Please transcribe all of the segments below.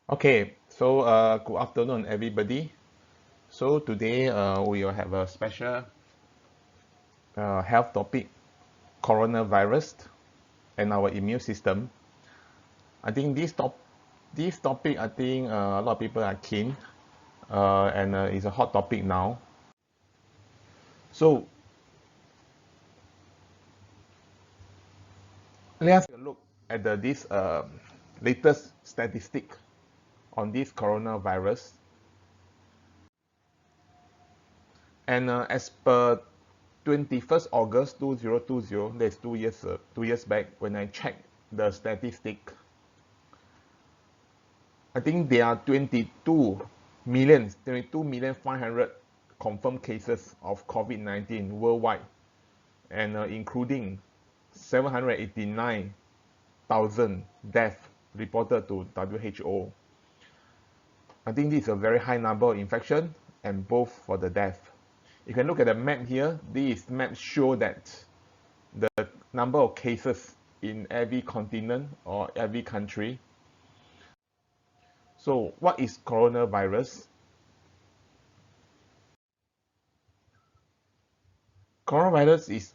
Okay, so good afternoon, everybody. So today we will have a special health topic, coronavirus and our immune system. I think this topic, I think a lot of people are keen, and it's a hot topic now. So let's take a look at this latest statistic on this coronavirus. And as per 21st August 2020, that's 2 years back, when I checked the statistic, I think there are 22,500,000 confirmed cases of COVID-19 worldwide, and including 789,000 deaths reported to WHO. I think this is a very high number of infection and both for the death. You can look at the map here. These maps show that the number of cases in every continent or every country. So what is coronavirus? Coronavirus is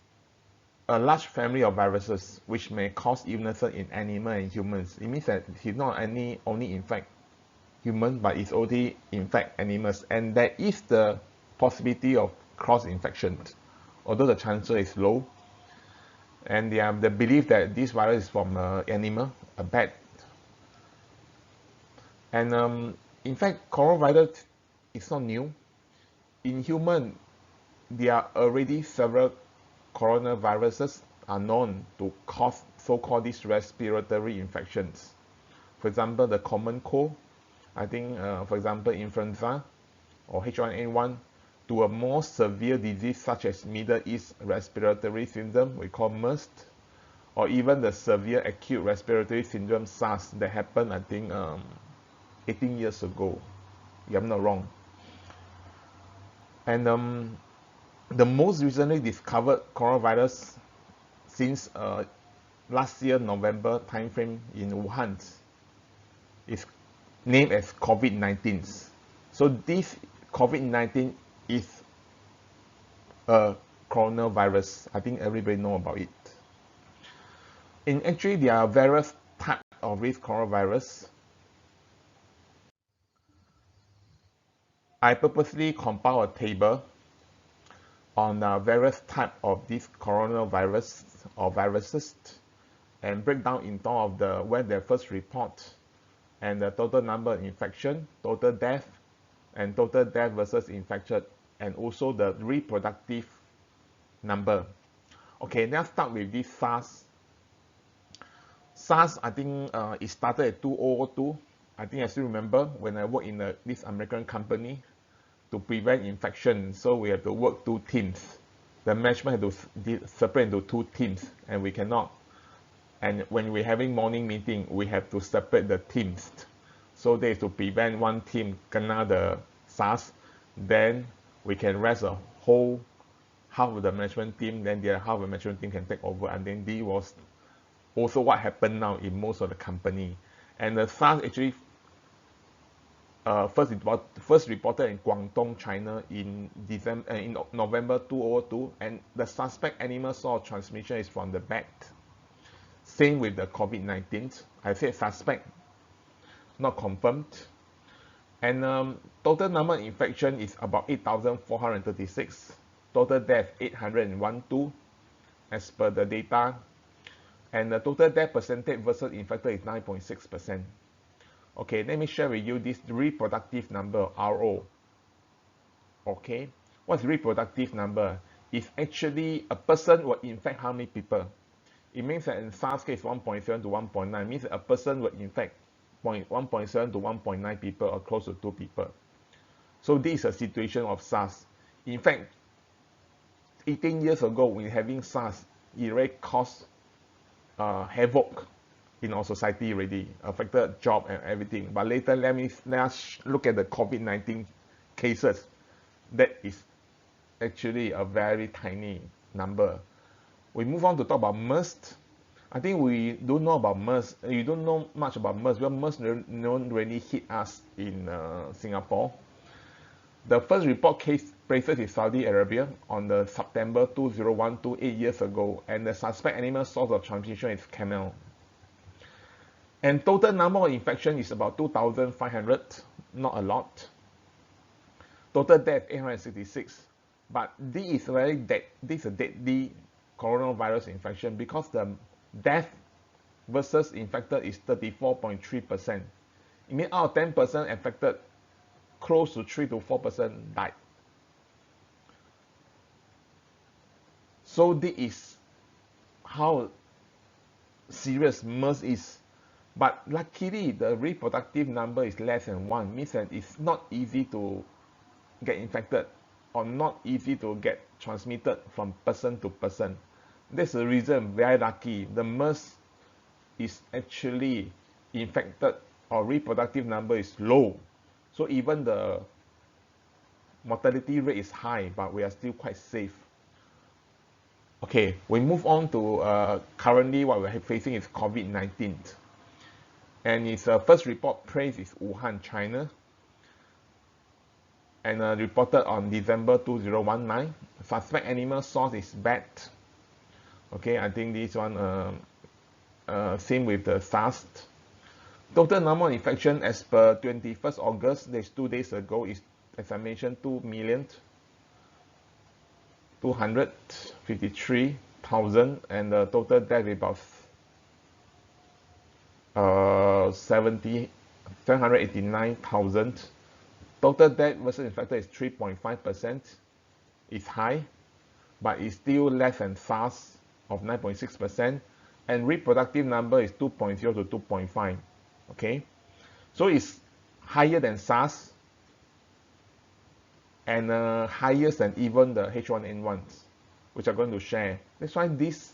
a large family of viruses which may cause illnesses in animals and humans. It means that it's not only infect humans, but it's only infect animals. And there is the possibility of cross-infection, although the chances is low. And they believe that this virus is from an animal, a bat. And in fact, coronavirus is not new. In human, there are already several coronaviruses are known to cause so-called these respiratory infections. For example, the common cold, I think, for example, influenza or H1N1, to a more severe disease such as Middle East Respiratory Syndrome, we call MERS, or even the severe Acute Respiratory Syndrome, SARS, that happened, I think, 18 years ago, if I'm not wrong. And the most recently discovered coronavirus since last year November timeframe in Wuhan is named as COVID-19. So this COVID-19 is a coronavirus. I think everybody know about it. And actually, there are various types of this coronavirus. I purposely compiled a table on various types of this coronavirus or viruses and break down in terms of the when they first report and the total number of infection, total death, and total death versus infected, and also the reproductive number. Okay, let's start with this SARS. SARS, I think it started at 2002. I think I still remember when I worked in this American company to prevent infection. So we have to work two teams. The management had to separate into two teams, and we cannot. And when we're having morning meeting, we have to separate the teams. So they have to prevent one team kena the SARS, then we can rest a whole half of the management team, then the other half of the management team can take over. And then this was also what happened now in most of the company. And the SARS actually first reported in Guangdong, China in November 2002, and the suspect animal source of transmission is from the bat. Same with the COVID-19. I said suspect, not confirmed. And total number of infection is about 8,436. Total death 812 as per the data. And the total death percentage versus infected is 9.6%. Okay, let me share with you this reproductive number, RO. Okay, what's reproductive number? It's actually a person will infect how many people? It means that in SARS case 1.7 to 1.9 means that a person will infect 1.7 to 1.9 people or close to 2 people. So this is a situation of SARS. In fact, 18 years ago when having SARS, it already caused havoc in our society already, affected job and everything. But later, let's look at the COVID-19 cases. That is actually a very tiny number. We move on to talk about MERS. I think we don't know about MERS. You don't know much about MERS. Well, MERS don't really hit us in Singapore. The first report cases in Saudi Arabia on the September 2012, 8 years ago, and the suspect animal source of transmission is camel. And total number of infection is about 2,500, not a lot. Total death 866, but this is a deadly coronavirus infection because the death versus infected is 34.3%. It means out of 10% affected, close to 3 to 4% died. So this is how serious MERS is. But luckily, the reproductive number is less than 1, means that it's not easy to get infected or not easy to get transmitted from person to person. That's the reason, very lucky, the MERS is actually infected or reproductive number is low. So even the mortality rate is high, but we are still quite safe. Okay, we move on to currently what we're facing is COVID-19. And its first report place is Wuhan, China, and reported on December 2019. Suspect animal source is bat. Okay, I think this one same with the SARS. Total number of infection as per 21st August, that's 2 days ago, is, as I mentioned, 2,253,000, and the total death is about 789,000. Total death versus infected is 3.5%. It's high, but it's still less than SARS of 9.6%, and reproductive number is 2.0 to 2.5. Okay, so it's higher than SARS and higher than even the H1N1s, which I'm going to share. That's why this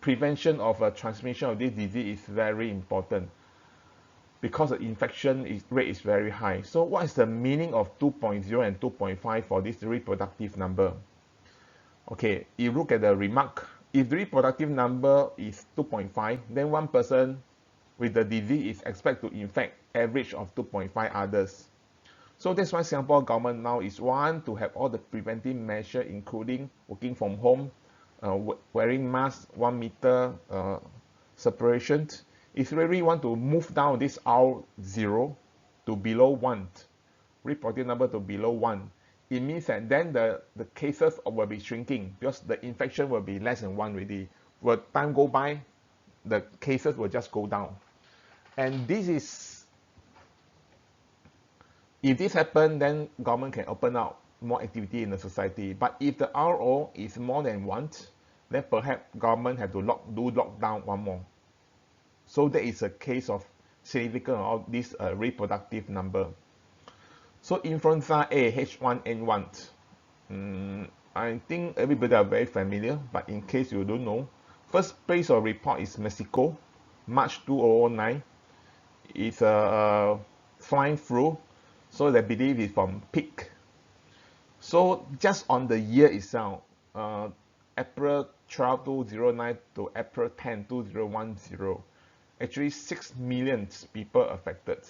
prevention of transmission of this disease is very important, because the infection rate is very high. So what is the meaning of 2.0 and 2.5 for this reproductive number? Okay, you look at the remark. If the reproductive number is 2.5, then one person with the disease is expected to infect average of 2.5 others. So that's why Singapore government now is want to have all the preventive measures, including working from home, wearing masks, 1 meter separation. If you really want to move down this R0 to below 1, reported number to below 1, it means that then the cases will be shrinking, because the infection will be less than 1 already. When time go by, the cases will just go down. And this is, if this happens, then government can open up more activity in the society. But if the RO is more than 1, then perhaps government have to do lockdown one more. So that is a case of significant of this reproductive number. So influenza A, H1N1, I think everybody are very familiar, but in case you don't know, first place of report is Mexico, March 2009. It's a swine flu, so they believe it's from pig. So just on the year itself, April 12, 2009 to April 10, 2010, actually 6 million people affected.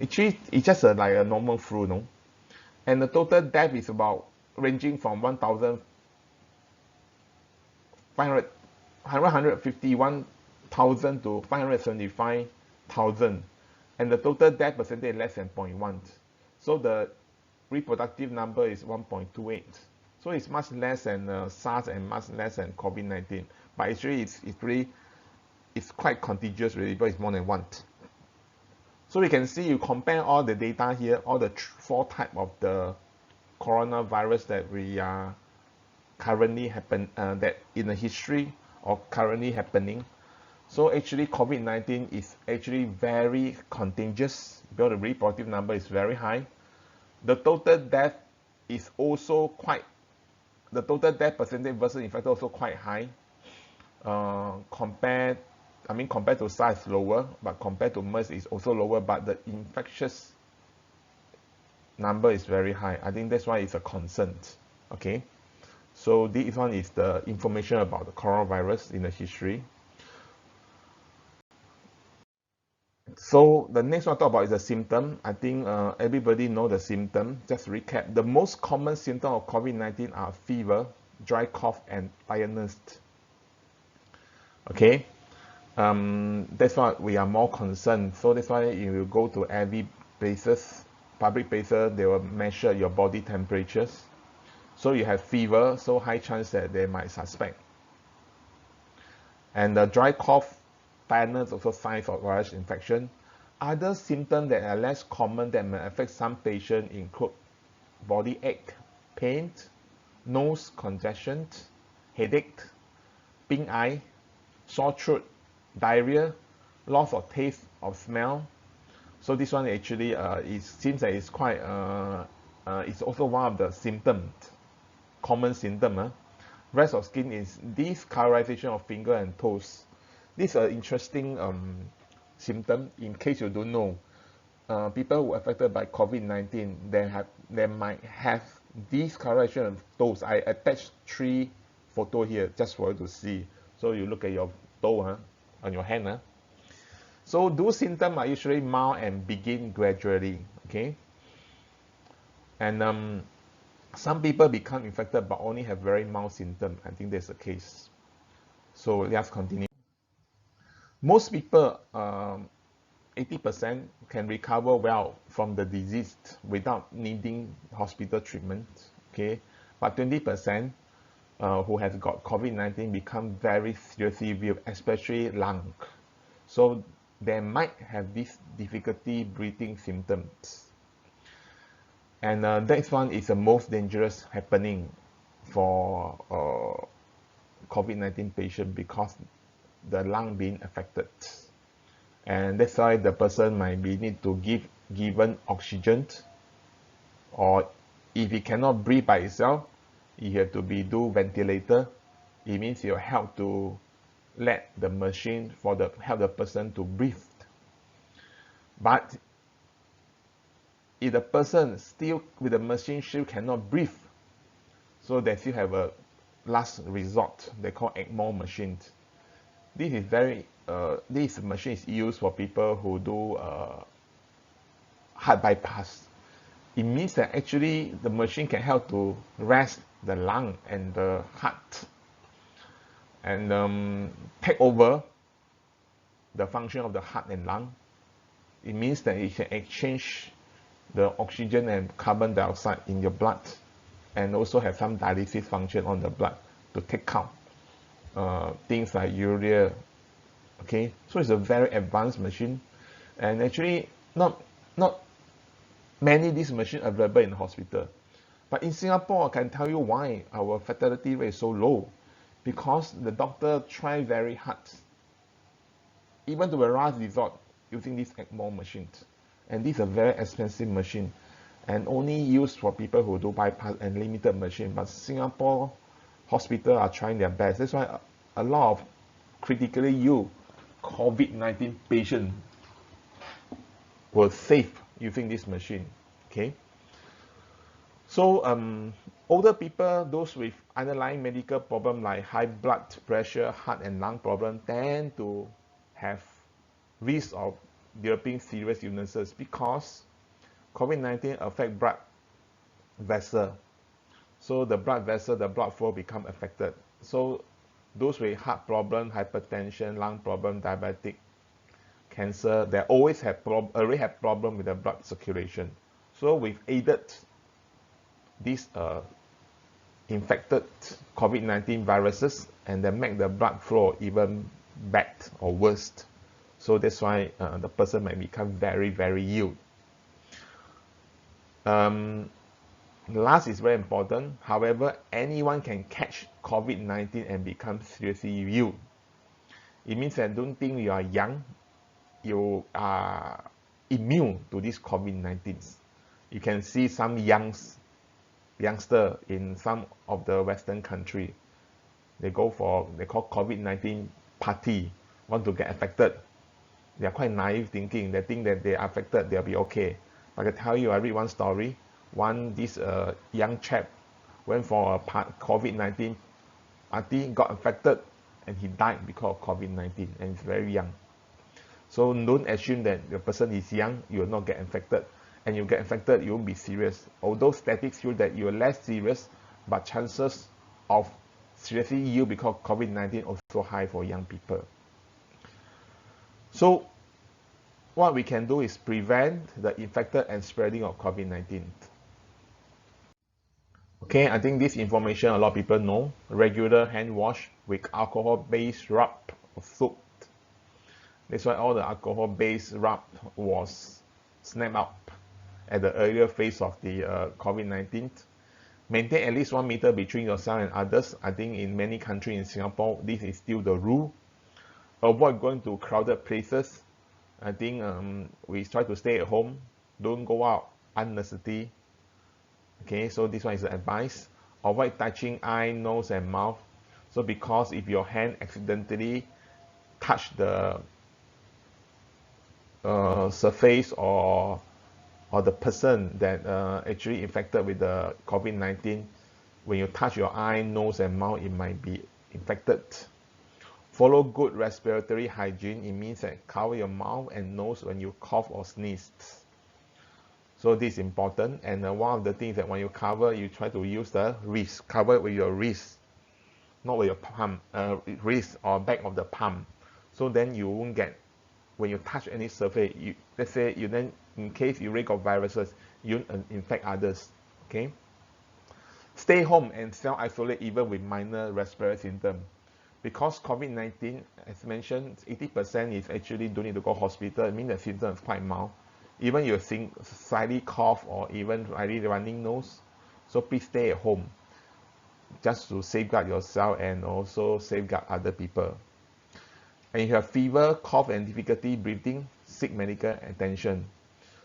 Actually, it's just like a normal flu, no? And the total death is about ranging from 151,000 to 575,000, and the total death percentage is less than 0.1. So the reproductive number is 1.28. So it's much less than SARS and much less than COVID-19. But actually, it's quite contagious really, but it's more than 1. So we can see, you compare all the data here, all the 4 types of the coronavirus that we are currently that in the history or currently happening. So actually COVID-19 is actually very contagious because the reproductive number is very high. The total death is also the total death percentage versus infected also quite high. Compared to SARS is lower, but compared to MERS is also lower, but the infectious number is very high. I think that's why it's a concern. Okay, So this one is the information about the coronavirus in the history. So the next one I talk about is the symptom. I think everybody know the symptom. Just recap. The most common symptom of COVID-19 are fever, dry cough, and tiredness. Okay, that's why we are more concerned. So that's why if you go to every places, public places, they will measure your body temperatures. So you have fever, so high chance that they might suspect. And the dry cough, tiredness, also signs of virus infection. Other symptoms that are less common that may affect some patients include body ache, pain, nose congestion, headache, pink eye, sore throat, diarrhea, loss of taste or smell. So this one actually it seems that it's quite it's also one of the symptoms, common symptom. Rest of skin is discolorization of finger and toes. This is an interesting symptom. In case you don't know, people who are affected by COVID-19, they might have discoloration of toes. I attached 3 photos here just for you to see. So you look at your toe on your hand. So those symptoms are usually mild and begin gradually. Okay, and some people become infected but only have very mild symptoms. I think that's the case. So let's continue. Most people, 80% can recover well from the disease without needing hospital treatment. Okay, but 20% who has got COVID-19 become very seriously ill, especially lung. So they might have this difficulty breathing symptoms. And that one is the most dangerous happening for COVID-19 patient because the lung being affected. And that's why the person might be need to given oxygen, or if he cannot breathe by itself, he have to be do ventilator. It means you help to let the machine help the person to breathe. But if the person still with the machine still cannot breathe, so they still have a last resort. They call ECMO machines. This is this machine is used for people who do heart bypass. It means that actually the machine can help to rest the lung and the heart and take over the function of the heart and lung. It means that it can exchange the oxygen and carbon dioxide in your blood, and also have some dialysis function on the blood to take out things like urea. Okay, so it's a very advanced machine, and actually not many of these machines available in the hospital. But in Singapore, I can tell you why our fatality rate is so low, because the doctor try very hard, even to the last resort, using these ECMO machines. And this is a very expensive machine and only used for people who do bypass and limited machine. But Singapore hospitals are trying their best. That's why a lot of critically ill COVID-19 patients were saved using this machine. Okay. So older people, those with underlying medical problem like high blood pressure, heart and lung problem, tend to have risk of developing serious illnesses because COVID-19 affect blood vessel. So the blood vessel, the blood flow become affected. So those with heart problem, hypertension, lung problem, diabetic, cancer, they always have already have problem with the blood circulation. So we've aided these infected COVID-19 viruses, and they make the blood flow even bad or worse. So that's why the person might become very, very ill. Last is very important. However, anyone can catch COVID-19 and become seriously ill. It means that don't think you are young, you are immune to this COVID-19. You can see some youngster in some of the Western country. They call COVID-19 party, want to get affected. They are quite naive thinking. They think that they are affected, they'll be okay. But I can tell you, I read one story. This young chap went for a COVID-19 party, got infected, and he died because of COVID-19, and he's very young. So don't assume that the person is young, you will not get infected, and you get infected, you won't be serious. Although statistics show that you're less serious, but chances of seriously ill because of COVID-19 also high for young people. So what we can do is prevent the infected and spreading of COVID-19. Okay, I think this information a lot of people know. Regular hand wash with alcohol-based rub or soap. That's why all the alcohol-based rub was snapped up at the earlier phase of the COVID-19. Maintain at least 1 meter between yourself and others. I think in many countries in Singapore, this is still the rule. Avoid going to crowded places. I think we try to stay at home. Don't go out unnecessarily. Okay, so this one is the advice. Avoid touching eye, nose, and mouth. So because if your hand accidentally touch the surface or the person that actually infected with the COVID-19, when you touch your eye, nose, and mouth, it might be infected. Follow good respiratory hygiene. It means that cover your mouth and nose when you cough or sneeze. So this is important. And one of the things that when you cover, you try to use the wrist. Cover it with your wrist, not with your palm, wrist or back of the palm. So then you won't get, when you touch any surface, let's say you then, in case you got viruses, you infect others. Okay. Stay home and self-isolate even with minor respiratory symptoms. Because COVID-19, as mentioned, 80% is actually don't need to go hospital. It means the symptoms is quite mild. Even you're seeing slightly cough or even slightly running nose. So please stay at home just to safeguard yourself and also safeguard other people. And if you have fever, cough, and difficulty breathing, seek medical attention.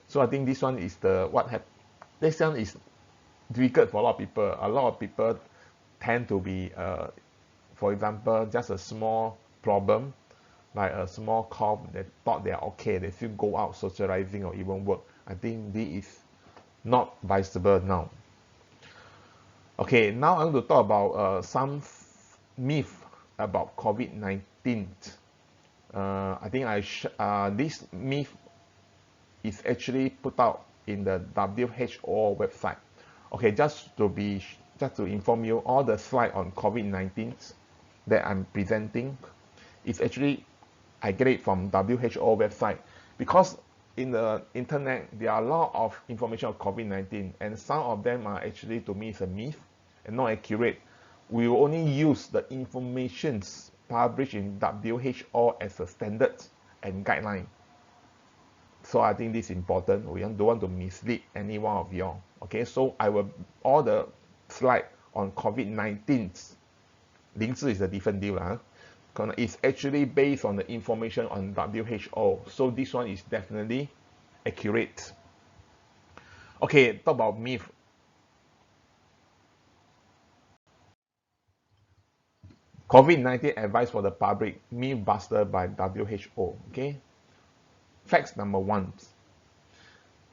So I think this one is this one is difficult for a lot of people. A lot of people tend to be for example, just a small problem, like a small cough, they thought they are okay, they still go out socializing or even work. I think this is not viable now. Okay, now I'm going to talk about some myth about COVID-19. I think this myth is actually put out in the WHO website. Okay, just to inform you, all the slide on COVID-19 that I'm presenting is actually, I get it from WHO website, because in the internet there are a lot of information of COVID-19 and some of them are actually, to me, is a myth and not accurate. We will only use the informations published in WHO as a standard and guideline. So I think this is important. We don't want to mislead any one of you. Okay, so I will, all the slide on COVID-19, 零字 is a different deal. It's actually based on the information on WHO. So this one is definitely accurate. Okay, talk about myth. COVID-19 advice for the public, myth buster by WHO. Okay. Facts number 1.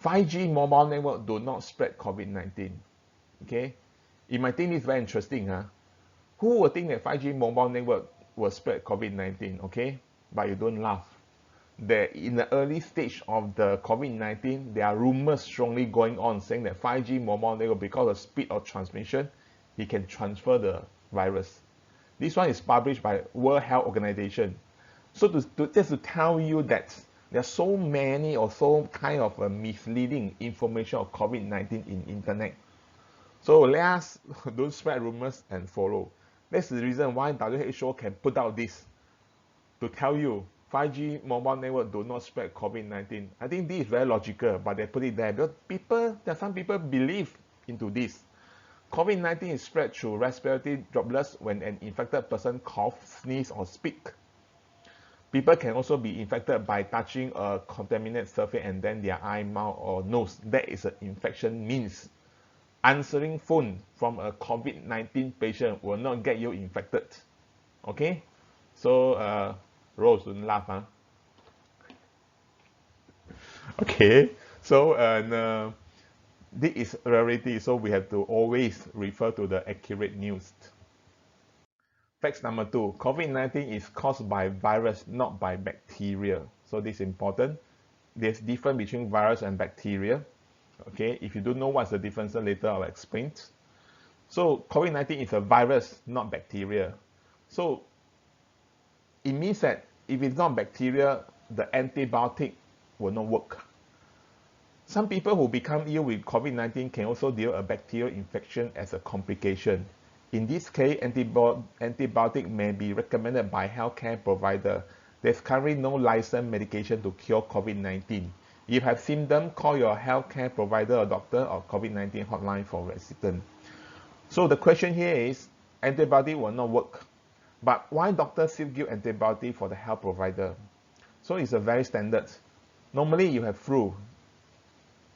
5G mobile network do not spread COVID-19. Okay. You might think this is very interesting. Who would think that 5G mobile network will spread COVID-19? Okay. But you don't laugh. That in the early stage of the COVID-19, there are rumors strongly going on saying that 5G mobile network, because of speed of transmission, it can transfer the virus. This one is published by World Health Organization. So just to tell you that there are so many or so kind of misleading information of COVID-19 in internet. So let us don't spread rumors and follow. That's the reason why WHO can put out this to tell you 5G mobile network do not spread COVID-19. I think this is very logical, but they put it there because some people believe into this. COVID-19 is spread through respiratory droplets when an infected person coughs, sneezes, or speaks. People can also be infected by touching a contaminated surface and then their eye, mouth, or nose. That is an infection means. Answering phone from a COVID-19 patient will not get you infected. Okay? So, Rose, don't laugh. Okay. So, this is rarity, so we have to always refer to the accurate news. Fact number 2, COVID-19 is caused by virus, not by bacteria. So this is important. There's difference between virus and bacteria. Okay, if you don't know what's the difference later, I'll explain. So COVID-19 is a virus, not bacteria. So it means that if it's not bacteria, the antibiotic will not work. Some people who become ill with COVID-19 can also deal a bacterial infection as a complication. In this case, antibiotic may be recommended by healthcare provider. There's currently no licensed medication to cure COVID-19. If you have symptoms, call your healthcare provider or doctor or COVID-19 hotline for resident. So the question here is, antibiotic will not work. But why doctors still give antibiotic for the health provider? So it's a very standard. Normally you have flu,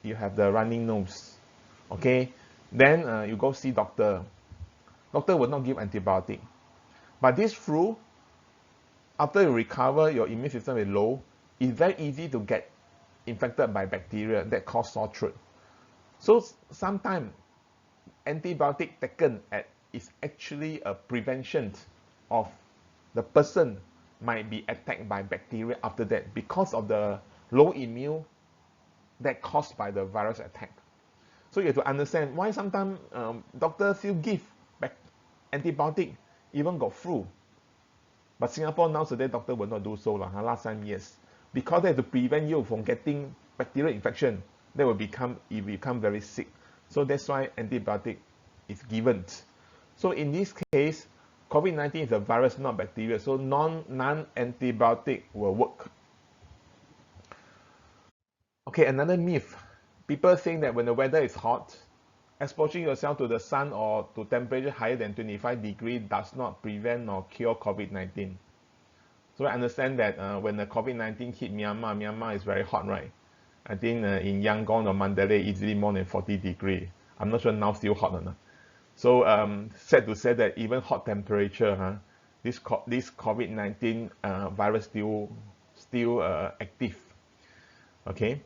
you have the running nose, okay? Then you go see doctor. Doctor will not give antibiotic. But this flu, after you recover, your immune system is low, it's very easy to get infected by bacteria that cause sore throat. So sometimes antibiotic taken is actually a prevention of the person might be attacked by bacteria after that because of the low immune that caused by the virus attack. So you have to understand why sometimes doctors still give antibiotic, even got flu. But Singapore nowadays, doctor will not do so. Last time, yes. Because they have to prevent you from getting bacterial infection. That will become very sick. So that's why antibiotic is given. So in this case, COVID-19 is a virus, not bacteria. So non-antibiotic will work. Okay, another myth. People think that when the weather is hot, exposing yourself to the sun or to temperature higher than 25 degrees does not prevent or cure COVID-19. So I understand that when the COVID-19 hit Myanmar is very hot, right? I think in Yangon or Mandalay, easily more than 40 degrees. I'm not sure now still hot or not. So sad to say that even hot temperature, this COVID-19 virus still active. Okay.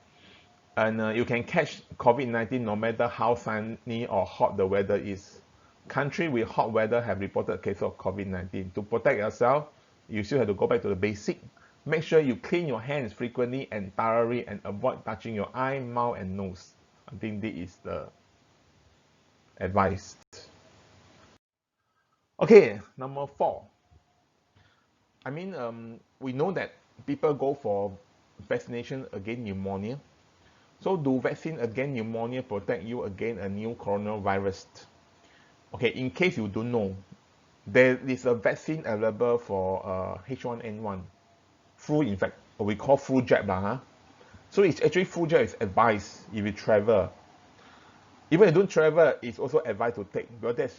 And you can catch COVID-19 no matter how sunny or hot the weather is. Countries with hot weather have reported cases of COVID-19. To protect yourself, you still have to go back to the basic. Make sure you clean your hands frequently and thoroughly and avoid touching your eye, mouth, and nose. I think this is the advice. Okay, number 4. I mean, we know that people go for vaccination against pneumonia. So do vaccine against pneumonia protect you against a new coronavirus? Okay, in case you don't know, there is a vaccine available for H1N1, flu infect, we call flu jab. So it's actually flu jab is advised if you travel. Even if you don't travel, it's also advised to take because that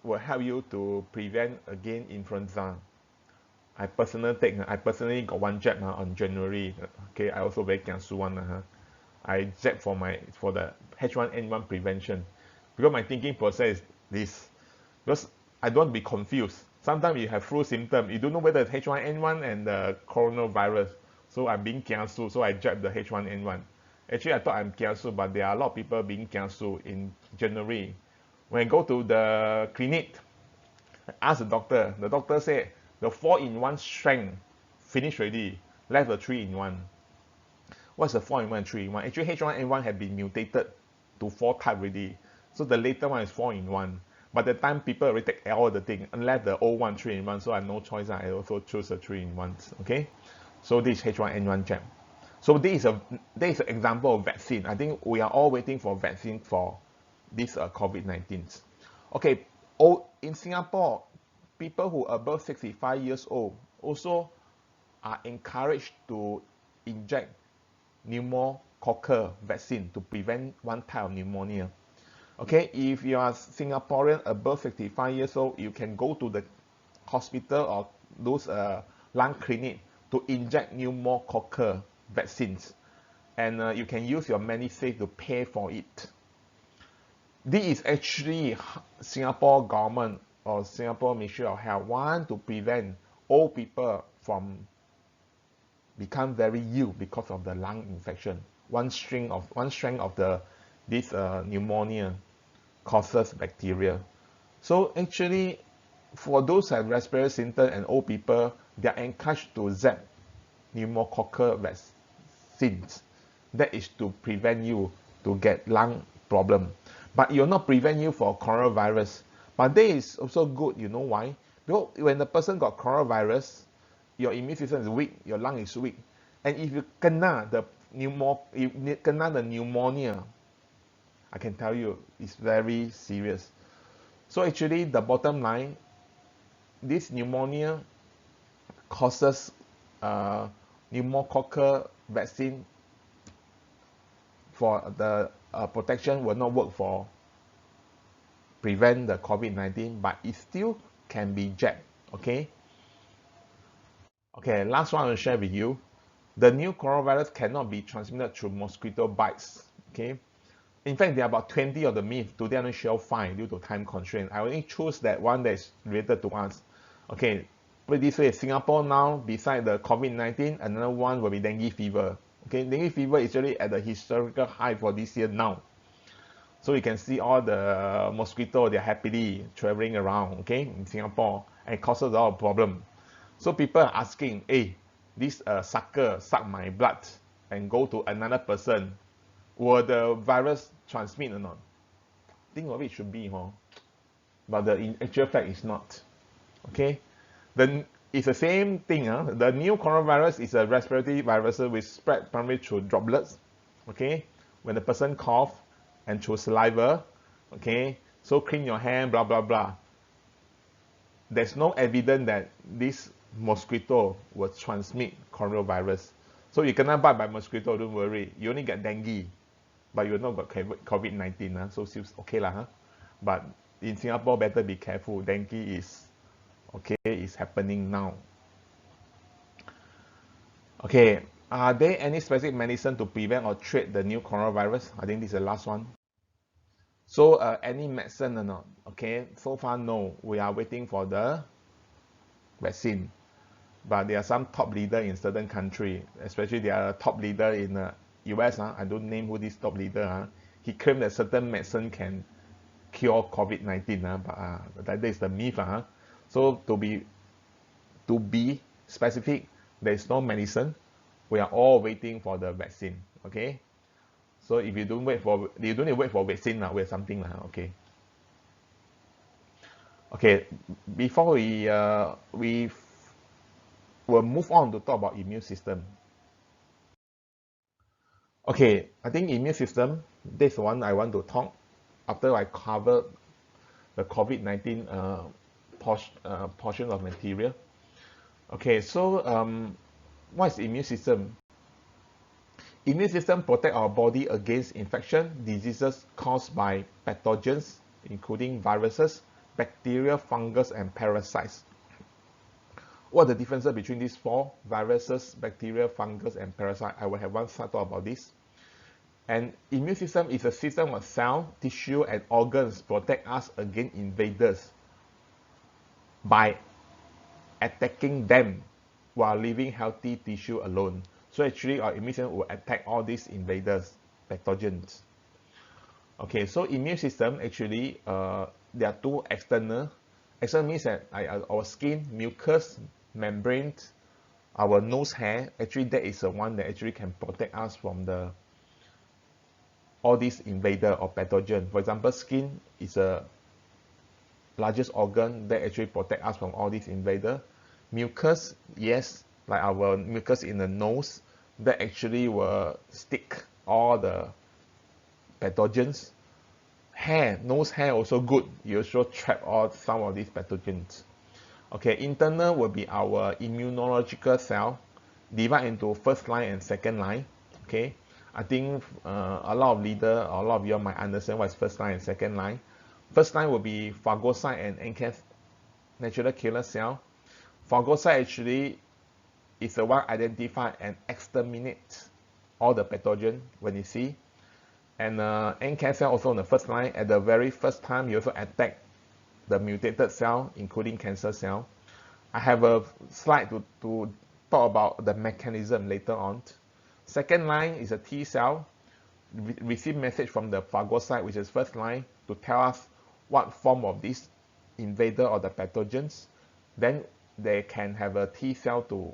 will help you to prevent against influenza. I personally got one jab on January. Okay, I also very kiasu one. I jab for the H1N1 prevention because my thinking process is this. Because I don't want to be confused. Sometimes you have flu symptoms, you don't know whether it's H1N1 and the coronavirus. So I'm being kiasu, so I jab the H1N1. Actually, I thought I'm kiasu, but there are a lot of people being kiasu in January. When I go to the clinic, I ask the doctor said the 4-in-1 strength finished already, left the 3-in-1. What's the 4-in-1 and 3-in-1? Actually, H1N1 had been mutated to 4 type already. So the later one is 4-in-1. But the time people already take all the thing, unless the old one 3-in-1, so I have no choice. I also choose the 3-in-1. Okay, so this is H1N1 jab. So this is an example of vaccine. I think we are all waiting for vaccine for this COVID-19. Okay, in Singapore, people who are above 65 years old also are encouraged to inject pneumococcal vaccine to prevent one type of pneumonia. Okay, if you are Singaporean above 65 years old, you can go to the hospital or those lung clinic to inject pneumococcal vaccines, and you can use your MediSave to pay for it. This is actually Singapore government or Singapore Ministry of Health want to prevent old people from become very ill because of the lung infection. One strength of the this pneumonia causes bacteria. So actually, for those who have respiratory symptoms and old people, they are encouraged to zap pneumococcal vaccines. That is to prevent you to get lung problem. But it will not prevent you for coronavirus. But that is also good, you know why? Because when the person got coronavirus, your immune system is weak, your lung is weak. And if you kena the pneumonia, I can tell you, it's very serious. So actually, the bottom line, this pneumonia causes pneumococcal vaccine for the protection will not work for prevent the COVID-19, but it still can be jabbed. Okay. Okay. Last one I will share with you. The new coronavirus cannot be transmitted through mosquito bites. Okay. In fact, there are about 20 of the myths. Today I'm going to share 5 due to time constraint. I only choose that one that is related to us. Okay. Put it this way, Singapore now, beside the COVID-19, another one will be dengue fever. Okay, dengue fever is really at the historical high for this year now. So you can see all the mosquito, they're happily traveling around, okay, in Singapore, and it causes a lot of problem. So people are asking, hey, this sucker suck my blood and go to another person. Will the virus transmit or not? Think of it should be, huh? But the actual fact is not. Okay, then it's the same thing. The new coronavirus is a respiratory virus which spread primarily through droplets. Okay, when the person cough and through saliva. Okay, so clean your hand, blah blah blah. There's no evidence that this mosquito will transmit coronavirus. So you cannot bite by mosquito, don't worry. You only get dengue, but you not got COVID-19. So still okay lah. But in Singapore, better be careful. Dengue is okay, is happening now. Okay, are there any specific medicine to prevent or treat the new coronavirus? I think this is the last one. So any medicine or not? Okay, so far no. We are waiting for the vaccine. But there are some top leader in certain country, especially there are a top leader in the US. I don't name who this top leader. He claimed that certain medicine can cure COVID-19. But that is the myth. So to be specific, there is no medicine. We are all waiting for the vaccine. Okay. So if you don't need to wait for vaccine. Wait something. Okay. Okay. Before we will move on to talk about immune system. Okay, I think immune system, this one I want to talk after I cover the COVID-19 portion of material. Okay, so what is immune system? Immune system protect our body against infection, diseases caused by pathogens, including viruses, bacteria, fungus, and parasites. What are the differences between these 4? Viruses, bacteria, fungus, and parasite. I will have one slide talk about this. And immune system is a system of cells, tissue, and organs protect us against invaders by attacking them while leaving healthy tissue alone. So actually our immune system will attack all these invaders, pathogens. Okay, so immune system actually there are 2 external. External means that our skin, mucus, membranes, our nose hair, actually that is the one that actually can protect us from all these invader or pathogen. For example, skin is a largest organ that actually protect us from all these invader. Mucus, yes, like our mucus in the nose, that actually will stick all the pathogens. Hair, nose hair also good. You also trap some of these pathogens. Okay, internal will be our immunological cell, divide into first line and second line. Okay, I think a lot of you might understand what is first line and second line. First line will be phagocyte and NK natural killer cell. Phagocyte actually is the one identify and exterminate all the pathogen when you see. And NK cell also on the first line. At the very first time, you also attack the mutated cell, including cancer cell. I have a slide to talk about the mechanism later on. Second line is a T cell. receive message from the phagocyte, which is first line, to tell us what form of this invader or the pathogens. Then they can have a T cell to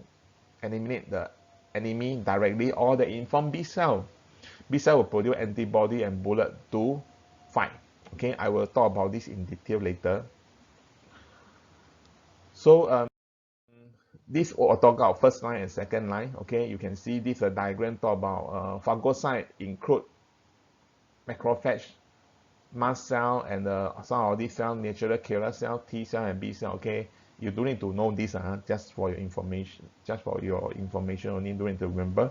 eliminate the enemy directly, or they inform B cell. B cell will produce antibody and bullet to fight. Okay, I will talk about this in detail later. So this will talk about first line and second line. Okay, you can see this diagram talk about phagocyte include macrophage, mast cell, and some of these cells, natural killer cell, T cell, and B cell. Okay, you don't need to know this, just for your information. Just for your information only, don't need to remember.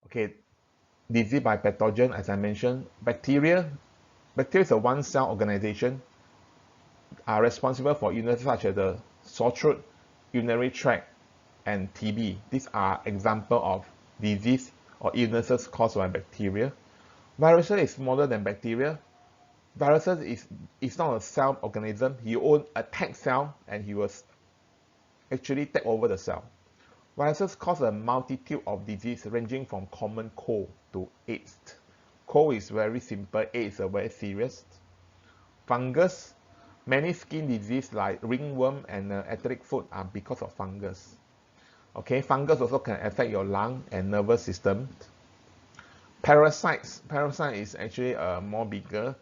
Okay, disease by pathogen, as I mentioned, bacteria. Bacteria is a one-cell organization, are responsible for illnesses such as the sore throat, urinary tract, and TB. These are examples of disease or illnesses caused by bacteria. Viruses is smaller than bacteria. Viruses is not a cell organism. He will attack cell and he will actually take over the cell. Viruses cause a multitude of disease ranging from common cold to AIDS. Cold is very simple, AIDS is very serious. Fungus, many skin diseases like ringworm and athlete's foot are because of fungus. Okay, fungus also can affect your lung and nervous system. Parasites, parasite is actually more bigger.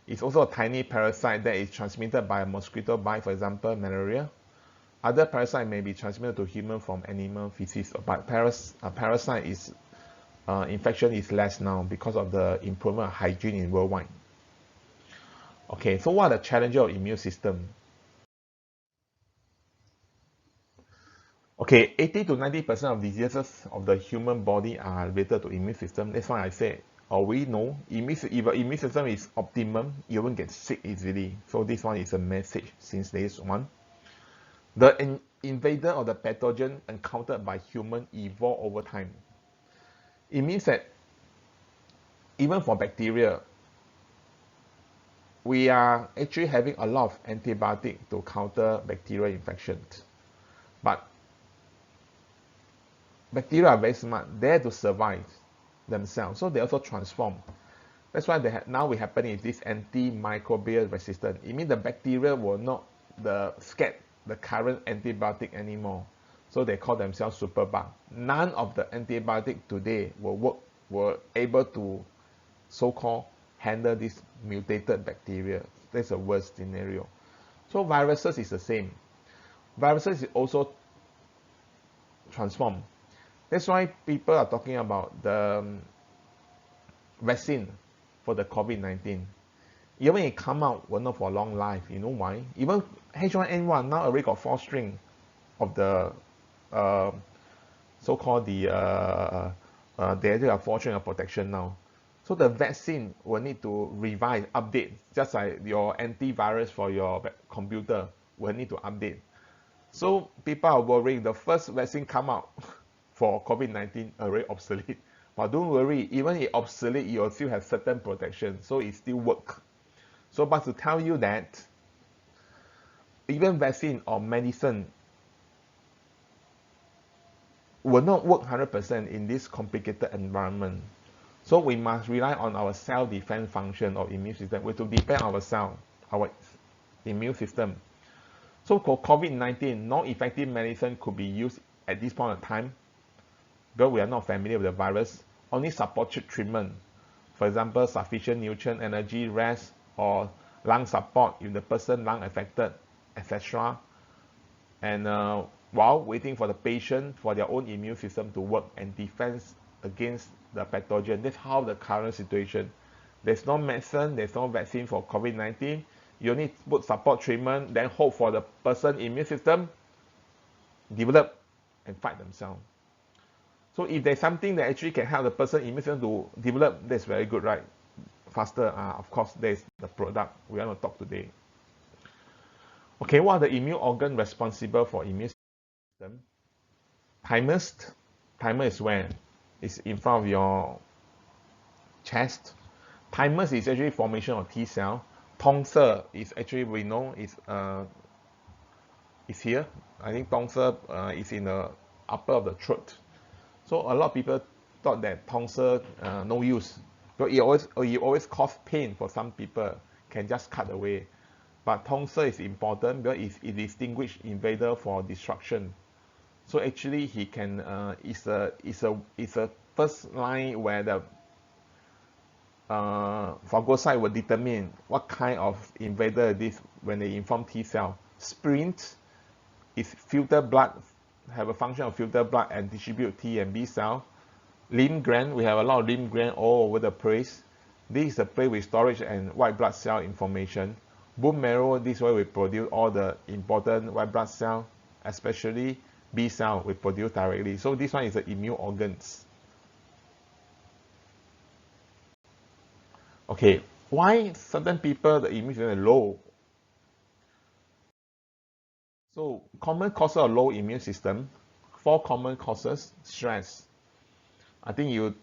It's also a tiny parasite that is transmitted by a mosquito bite, for example, malaria. Other parasites may be transmitted to human from animal feces, but parasite is infection is less now because of the improvement of hygiene in worldwide. Okay, so what are the challenges of immune system? Okay, 80 to 90% of diseases of the human body are related to immune system. That's why I say, or we know, if the immune system is optimum, you won't get sick easily. So this one is a message since this one. The invader or the pathogen encountered by human evolve over time. It means that even for bacteria, we are actually having a lot of antibiotic to counter bacterial infections. But bacteria are very smart. They have to survive themselves, so they also transform. That's why now we happening is this antimicrobial resistance. It means the bacteria will not scared the current antibiotic anymore, so they call themselves superbug. None of the antibiotic today were able to so-called handle this mutated bacteria. That's the worst scenario. So viruses is the same. Viruses is also transform. That's why people are talking about the vaccine for the COVID-19. Even it come out, will not for long life. You know why? Even H1N1 now already got 4 string of the so-called they have 4 string of protection now. So the vaccine will need to revise, update, just like your antivirus for your computer will need to update. So people are worrying the first vaccine come out for COVID-19 already obsolete. But don't worry, even if obsolete, you will still have certain protection, so it still work. So, but to tell you that even vaccine or medicine will not work 100% in this complicated environment. So we must rely on our self-defense function or immune system. We have to defend ourselves, our immune system. So for COVID-19, no effective medicine could be used at this point of time, because we are not familiar with the virus. Only supportive treatment, for example, sufficient nutrient, energy, rest, or lung support if the person lung affected, etc. And while waiting for the patient for their own immune system to work and defense against the pathogen. That's how the current situation. There's no medicine, there's no vaccine for COVID-19. You need to put support treatment, then hope for the person immune system develop and fight themselves. So if there's something that actually can help the person immune system to develop, that's very good, right? Faster, of course, there's the product we want to talk today. Okay, what are the immune organ responsible for immune system? Thymus. Thymus is where? It's in front of your chest. Thymus is actually formation of T cell. Tong is actually, we know, is here. I think Tong is in the upper of the throat. So a lot of people thought that tonsil no use, but it always cause pain for some people, can just cut away. But tonsil is important because it distinguishes invader for destruction. So actually he can it's a first line where the phagocyte will determine what kind of invader it is when they inform T cell. Sprint is filter blood, have a function of filter blood and distribute T and B cell. Lymph gland, we have a lot of lymph gland all over the place. This is the place with storage and white blood cell information. Bone marrow, this way we produce all the important white blood cell, especially B cell we produce directly. So this one is the immune organs. Okay, why certain people the immune system is low? So common causes of low immune system, 4 common causes. Stress. I think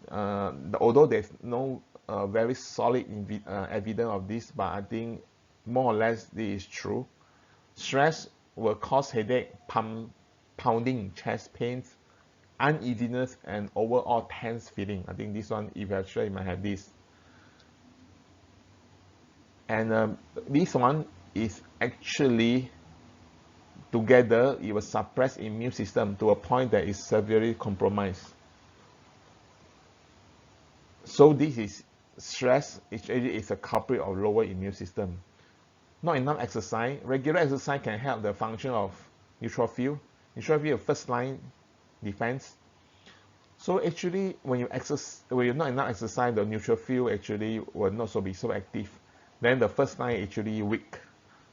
although there's no very solid evidence of this, but I think more or less this is true. Stress will cause headache, pounding, chest pains, uneasiness, and overall tense feeling. I think this one, if you're sure, you might have this. And this one is actually together, it will suppress immune system to a point that is severely compromised. So this is stress, actually is a culprit of lower immune system. Not enough exercise. Regular exercise can help the function of neutrophil. Neutrophil first line defense. So actually, when you not enough exercise, the neutrophil actually will not be so active. Then the first line actually weak.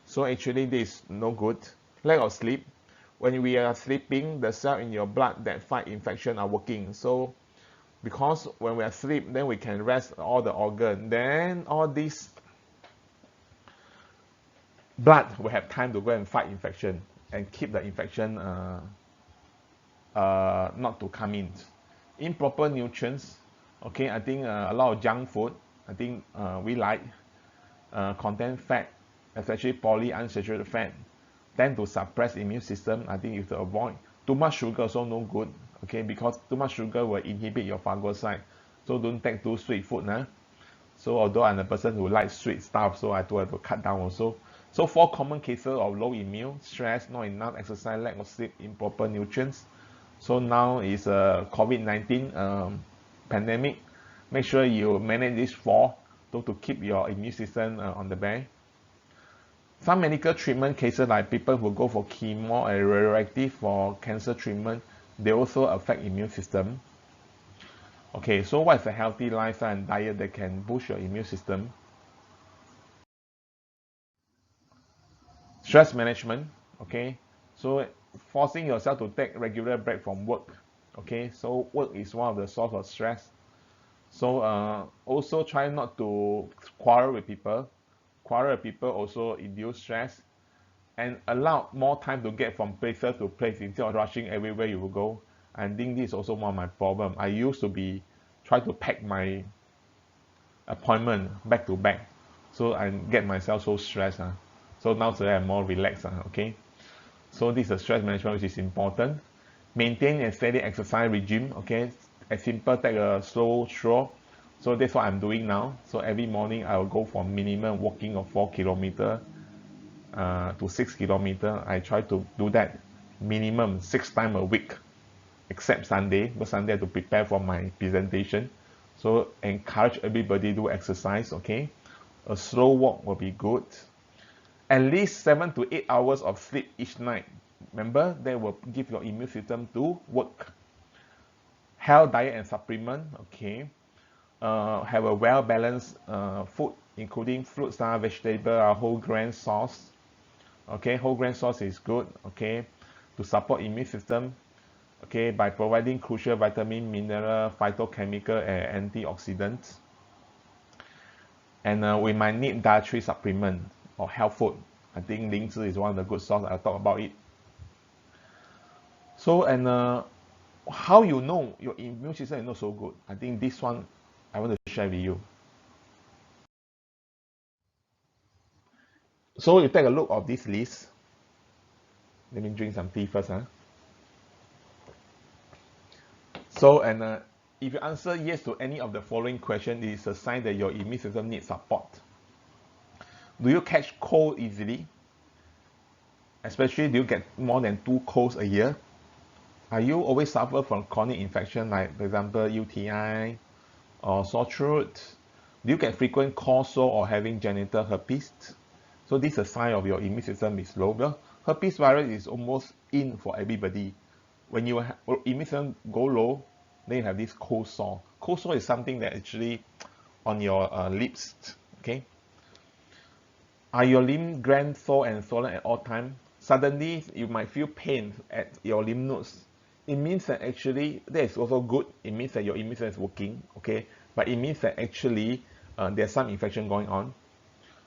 So actually this is no good. Lack of sleep. When we are sleeping, the cell in your blood that fight infection are working. So because when we are asleep, then we can rest all the organ. Then all this blood will have time to go and fight infection and keep the infection not to come in. Improper nutrients. Okay, I think a lot of junk food, I think we like contain fat, especially polyunsaturated fat, tend to suppress immune system. I think you have to avoid. Too much sugar also no good. Okay, because too much sugar will inhibit your phagocyte. So don't take too sweet food. So although I'm a person who likes sweet stuff, so I do have to cut down also. So 4 common cases of low immune: stress, not enough exercise, lack of sleep, improper nutrients. So now is a COVID-19 pandemic. Make sure you manage these 4 to keep your immune system on the bank. Some medical treatment cases, like people who go for chemo and radioactive for cancer treatment, they also affect immune system. Okay, so what is a healthy lifestyle and diet that can boost your immune system? Stress management. Okay, so forcing yourself to take regular break from work. Okay, so work is one of the source of stress. So also try not to quarrel with people. Quarrel with people also induce stress, and allow more time to get from places to place instead of rushing everywhere you will go. I think this is also one of my problem. I used to try to pack my appointment back to back, so I get myself so stressed. So now today I'm more relaxed. Okay, so this is a stress management which is important. Maintain a steady exercise regime. Okay, as simple, take a slow stroll. So that's what I'm doing now. So every morning I will go for minimum walking of 4 kilometers to 6 kilometers. I try to do that minimum 6 times a week, except Sunday, because Sunday I have to prepare for my presentation. So encourage everybody to do exercise. Okay, a slow walk will be good. At least 7 to 8 hours of sleep each night. Remember, that will give your immune system to work. Health, diet, and supplement. Okay, have a well-balanced food, including fruits, vegetable, whole grain source. Okay, whole grain source is good. Okay, to support immune system. Okay, by providing crucial vitamin, mineral, phytochemical, and antioxidants. And we might need dietary supplement or health food. I think Lingzi is one of the good sources. I'll talk about it. So, and how you know your immune system is not so good? I think this one I want to share with you. So you take a look of this list. Let me drink some tea first. So, and if you answer yes to any of the following questions, it is a sign that your immune system needs support. Do you catch cold easily? Especially, do you get more than 2 colds a year? Are you always suffer from chronic infection, like, for example, UTI or sore throat? Do you get frequent cough, sore, or having genital herpes? So this is a sign of your immune system is low. Well, herpes virus is almost in for everybody. When your immune system go low, then you have this cold sore. Cold sore is something that actually on your lips. Okay. Are your lymph glands sore and swollen at all time? Suddenly, you might feel pain at your lymph nodes. It means that actually that is also good. It means that your immune system is working. Okay, but it means that actually there's some infection going on.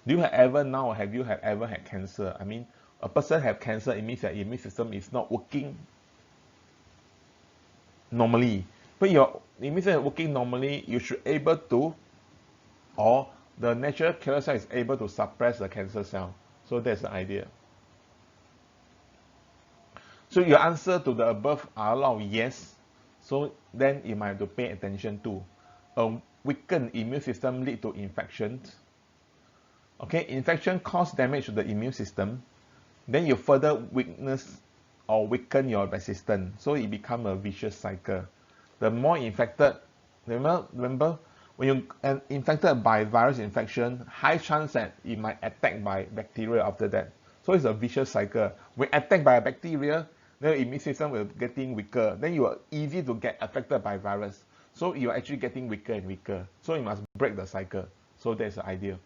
Do you have ever now, or have you ever had cancer? I mean, a person have cancer, it means that immune system is not working normally. But your immune system is working normally, you should able to, or the natural killer cell is able to suppress the cancer cell. So that's the idea. So your answer to the above are a lot of yes. So then you might have to pay attention to. A weakened immune system lead to infections. Okay, infection cause damage to the immune system. Then you further weakness or weaken your resistance. So it become a vicious cycle. The more infected, remember when you infected by virus infection, high chance that it might attack by bacteria after that. So it's a vicious cycle. When attacked by a bacteria, then the immune system will getting weaker. Then you are easy to get affected by virus. So you are actually getting weaker and weaker. So you must break the cycle. So that's the idea.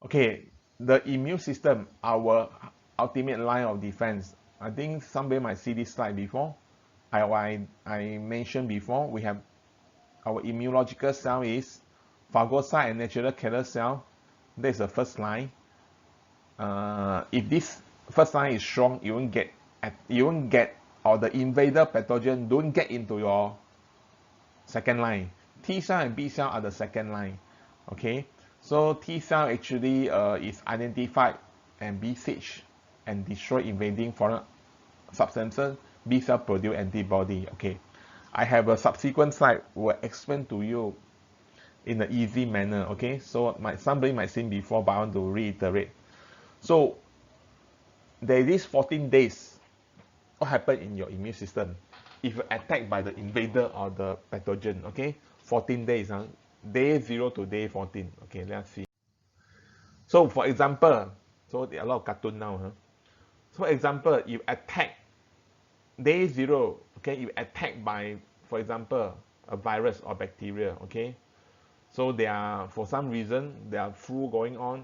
Okay, the immune system, our ultimate line of defense. I think somebody might see this slide before. I mentioned before, we have our immunological cell is phagocyte and natural killer cell. That's the first line. If this first line is strong, you won't get, or the invader pathogen don't get into your second line. T cell and B cell are the second line. Okay, so T cell actually is identified and besiege and destroy invading foreign substances. B cell produce antibody. Okay, I have a subsequent slide will explain to you in an easy manner. Okay, so somebody might seen before, but I want to reiterate. So there is 14 days. What happened in your immune system if you're attacked by the invader or the pathogen? Okay, 14 days. Day 0 to day 14. Okay, let's see. So for example, so there are a lot of cartoon now. So for example, you attack day 0. Okay, you attacked by, for example, a virus or bacteria. Okay, so there are, for some reason, there are flu going on.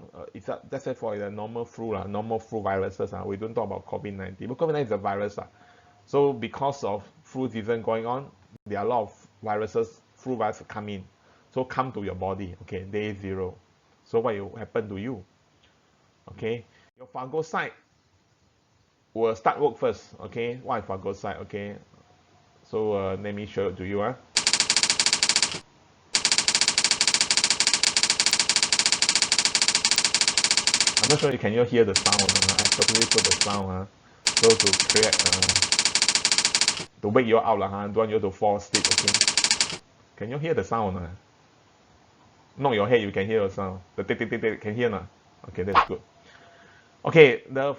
Let's say for the normal flu, normal flu viruses. We don't talk about COVID-19. But COVID-19 is a virus. So because of flu season going on, there are a lot of viruses, flu viruses come in. So come to your body. Okay, day 0. So what will happen to you? Okay, your phagocyte will start work first. Okay, what is phagocyte? Okay, so let me show it to you. I'm not sure can you hear the sound. I totally put the sound. So to create, to wake you up, don't want you to fall asleep. Okay, can you hear the sound? Not your head, you can hear the sound. The tick tick tick tick, can hear now? Okay, that's good. Okay, the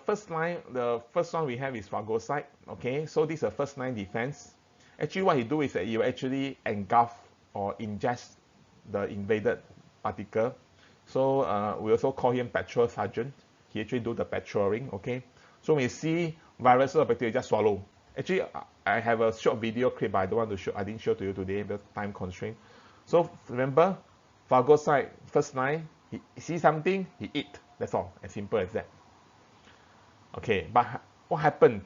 first line, the first one we have is phagocyte. Okay, so this is a first line defense. Actually, what he do is that you actually engulf or ingest the invaded particle. So we also call him patrol sergeant. He actually do the patrolling. Okay, so when you see viruses or bacteria, just swallow. Actually, I have a short video clip, but I don't want to show. I didn't show to you today because time constraint. So remember, phagocyte first line. He see something, he eat. That's all. As simple as that. Okay, but what happened?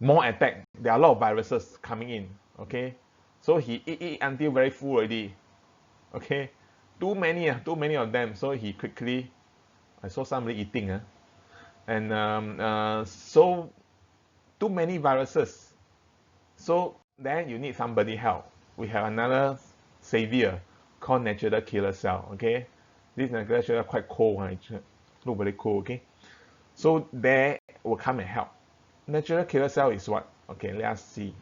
More attack. There are a lot of viruses coming in. Okay, so he eat until very full already. Okay, too many of them. So he quickly, I saw somebody eating. And so too many viruses. So then you need somebody help. We have another savior called natural killer cell. Okay, this natural killer cell quite cold. Look very cool. Okay, so they will come and help. natural killer cell is what? Okay, let us see.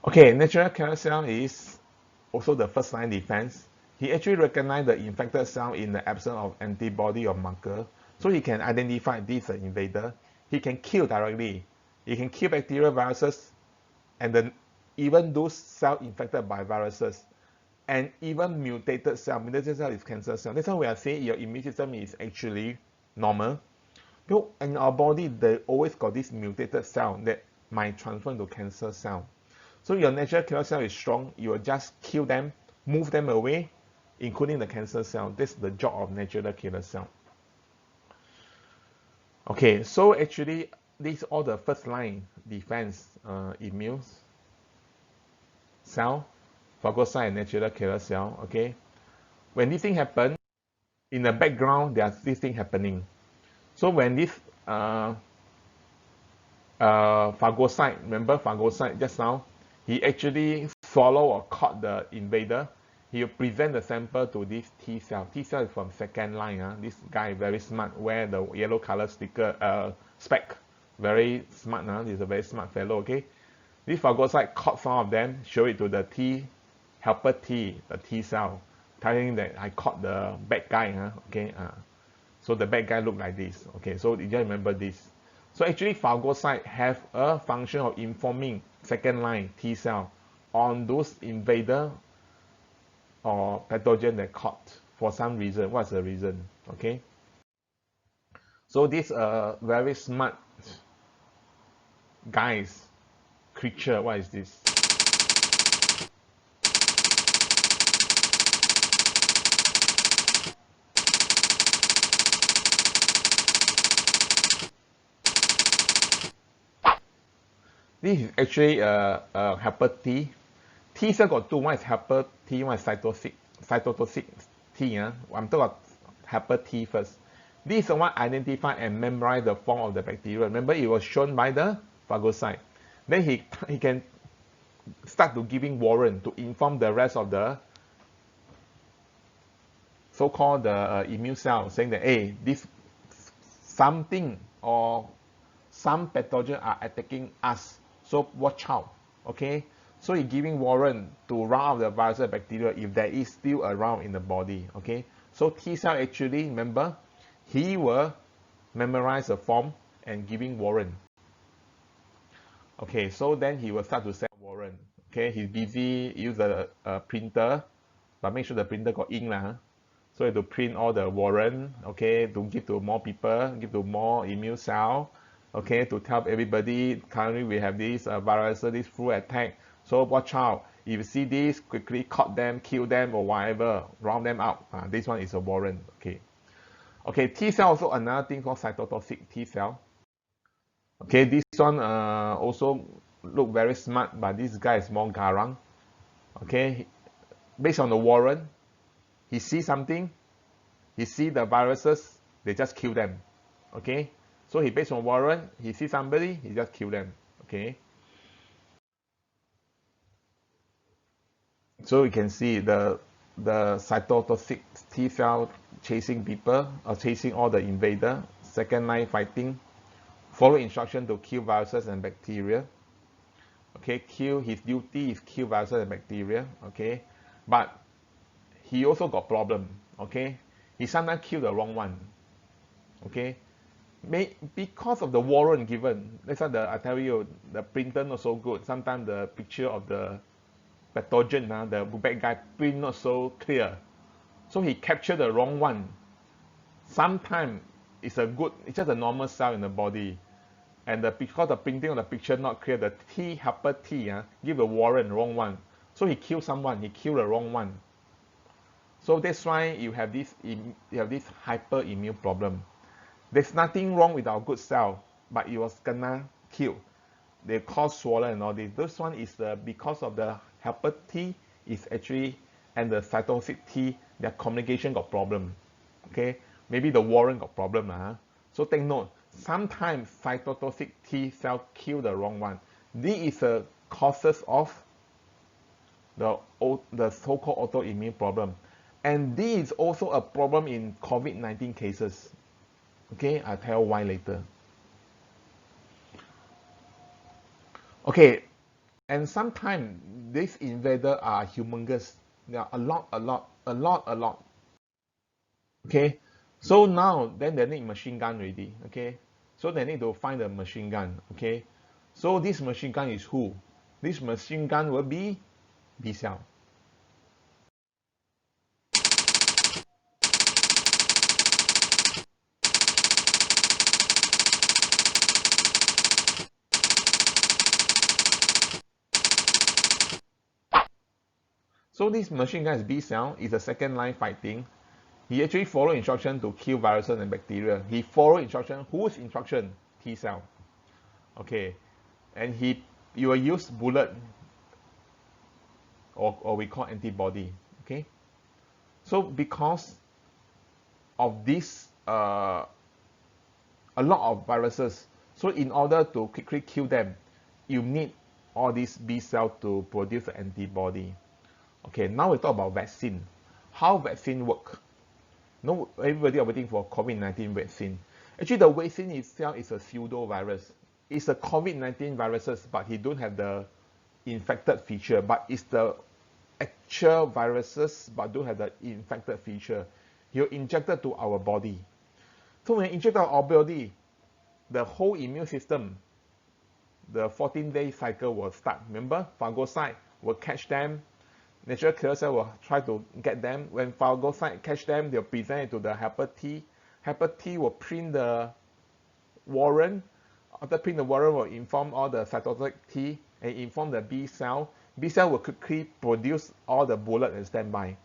Okay, natural killer cell is also the first line defense. He actually recognized the infected cell in the absence of antibody or marker, so he can identify this invader. He can kill directly. He can kill bacteria, viruses, and then even those cells infected by viruses, and even mutated cell. Mutated cell is cancer cell. That's why we are saying your immune system is actually normal. Because in our body, they always got this mutated cell that might transfer into cancer cell. So your natural killer cell is strong. You will just kill them, move them away, including the cancer cell. This is the job of natural killer cell. Okay, so actually, these are all the first line defense immune cell, phagocyte, and natural killer cell. Okay, when this thing happen, in the background, there's this thing happening. So when this phagocyte, remember phagocyte just now, he actually follow or caught the invader. He will present the sample to this T cell. T cell is from second line. This guy very smart, wear the yellow color sticker spec. Very smart. He's a very smart fellow. Okay, this phagocyte caught some of them, show it to the T helper T, the T cell, telling that I caught the bad guy. Okay, so the bad guy look like this. Okay, so you just remember this. So actually, phagocyte have a function of informing second line T cell on those invader or pathogen that caught for some reason. What's the reason? Okay. So this very smart guys creature. What is this? This is actually helper T. T cell got two. One is helper T, one is cytotoxic T. I'm talking about helper T first. This is the one identify and memorize the form of the bacteria. Remember, it was shown by the phagocyte. Then he can start to giving warrant to inform the rest of the so-called immune cell, saying that, hey, this something or some pathogen are attacking us, so watch out. Okay, so he giving warrant to run out the virus and bacteria if there is still around in the body. Okay, so T cell actually, remember, he will memorize the form and giving warrant. Okay, so then he will start to send warrant. Okay, he's busy use a printer, but make sure the printer got ink lah. So you have to print all the warrant. Okay, to give to more people, give to more immune cell. Okay, to tell everybody currently we have this virus, this flu attack. So watch out. If you see this, quickly caught them, kill them, or whatever, round them out. This one is a warrant. Okay. Okay, T cell also another thing called cytotoxic T cell. Okay, this one also look very smart, but this guy is more garang. Okay, based on the warrant, he sees something, he see the viruses, they just kill them. Okay, so he based on warrant, he sees somebody, he just kill them. Okay, so you can see the cytotoxic T cell chasing people or chasing all the invader, second line fighting, follow instruction to kill viruses and bacteria. Okay, his duty is kill viruses and bacteria. Okay, but he also got problem. Okay, he sometimes kill the wrong one. Okay, because of the warrant given. That's why I tell you, the printer not so good. Sometimes the picture of the pathogen, the bad guy print not so clear. So he captured the wrong one. Sometimes it's just a normal cell in the body. And because the printing of the picture not clear, the T helper T give the warrant wrong one. So he killed someone, he killed the wrong one. So that's why you have this hyperimmune problem. There's nothing wrong with our good cell, but it was gonna kill. They cause swollen and all this. This one is because of the helper T is actually and the cytotoxic T, their communication got problem. Okay, maybe the warrant got problem. So take note, sometimes cytotoxic T cell kill the wrong one. This is the causes of the so-called autoimmune problem. And this is also a problem in COVID-19 cases. Okay, I'll tell why later. Okay, and sometimes these invaders are humongous. There are a lot. Okay, so now then they need machine gun ready. Okay, so they need to find a machine gun. Okay, so this machine gun is who? This machine gun will be B cell. So this machine gun is B cell, is a second line fighting. He actually follow instruction to kill viruses and bacteria. He follow instruction, whose instruction? T cell. Okay, and you will use bullet or we call antibody. Okay, so because of this, a lot of viruses. So in order to quickly kill them, you need all these B cells to produce the antibody. Okay, now we talk about vaccine. How vaccine work? No, everybody are waiting for COVID-19 vaccine. Actually, the vaccine itself is a pseudo-virus. It's a COVID-19 viruses, but he don't have the infected feature. But it's the actual viruses, but don't have the infected feature. You're injected to our body. So when injected our body, the whole immune system, the 14-day cycle will start. Remember, phagocyte will catch them. Natural killer cell will try to get them. When phagocyte catch them, they'll present it to the helper T. Helper T will print the warrant. After print the warrant, will inform all the cytotoxic T and inform the B cell. B cell will quickly produce all the bullet and standby.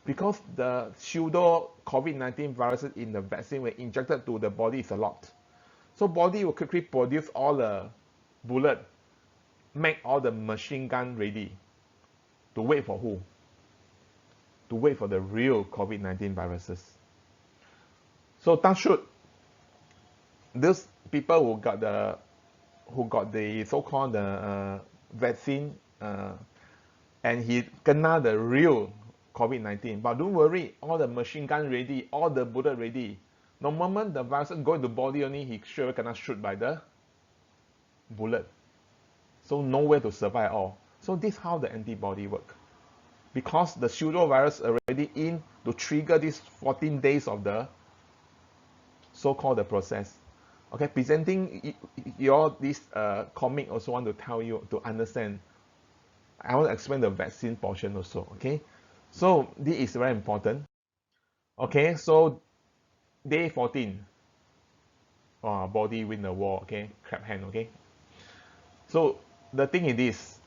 Because the pseudo COVID-19 viruses in the vaccine when injected to the body is a lot. So body will quickly produce all the bullet, make all the machine gun ready. To wait for who? To wait for the real COVID-19 viruses. So touch wood, those people who got the so-called vaccine and he kena the real COVID-19. But don't worry, all the machine gun ready, all the bullet ready. The moment the virus go into the body only, he sure cannot shoot by the bullet. So nowhere to survive at all. So this is how the antibody work. Because the pseudo virus already in to trigger these 14 days of the so-called the process. Okay, presenting this comic also want to tell you to understand. I want to explain the vaccine portion also. Okay, so this is very important. Okay, so day 14. Body win the war. Okay, clap hand. Okay, so the thing is this.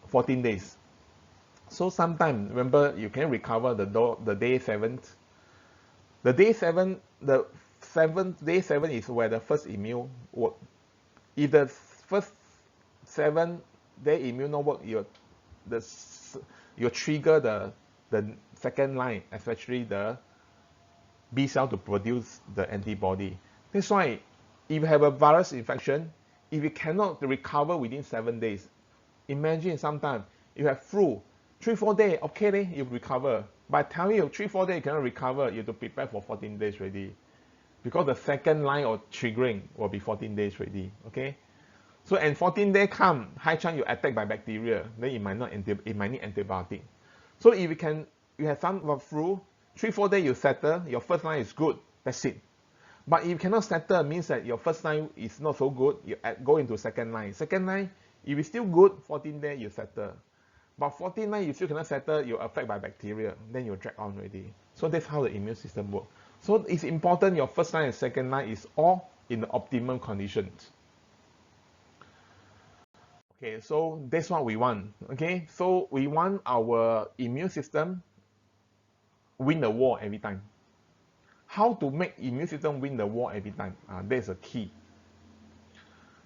14 days. So sometime, remember, you can recover the day 7th. The day 7, the day 7 is where the first immune work. If the first 7 day immune not work, you trigger the second line, especially the B cell to produce the antibody. That's why if you have a virus infection, if you cannot recover within 7 days, imagine sometimes you have flu, 3-4 days, okay, then you recover. But I tell you, 3-4 days you cannot recover, you have to prepare for 14 days ready. Because the second line of triggering will be 14 days ready. Okay? So and 14 days come, high chance you're attacked by bacteria, then it might need antibiotic. So if you have some flu, 3-4 days you settle, your first line is good, that's it. But if you cannot settle, means that your first line is not so good, you go into second line. Second line, if it's still good, 14 days you settle. But 14 days you still cannot settle, you're affected by bacteria, then you drag on already. So that's how the immune system works. So it's important your first line and second line is all in the optimum conditions. Okay, so that's what we want. Okay, so we want our immune system win the war every time. How to make immune system win the war every time? That's a key.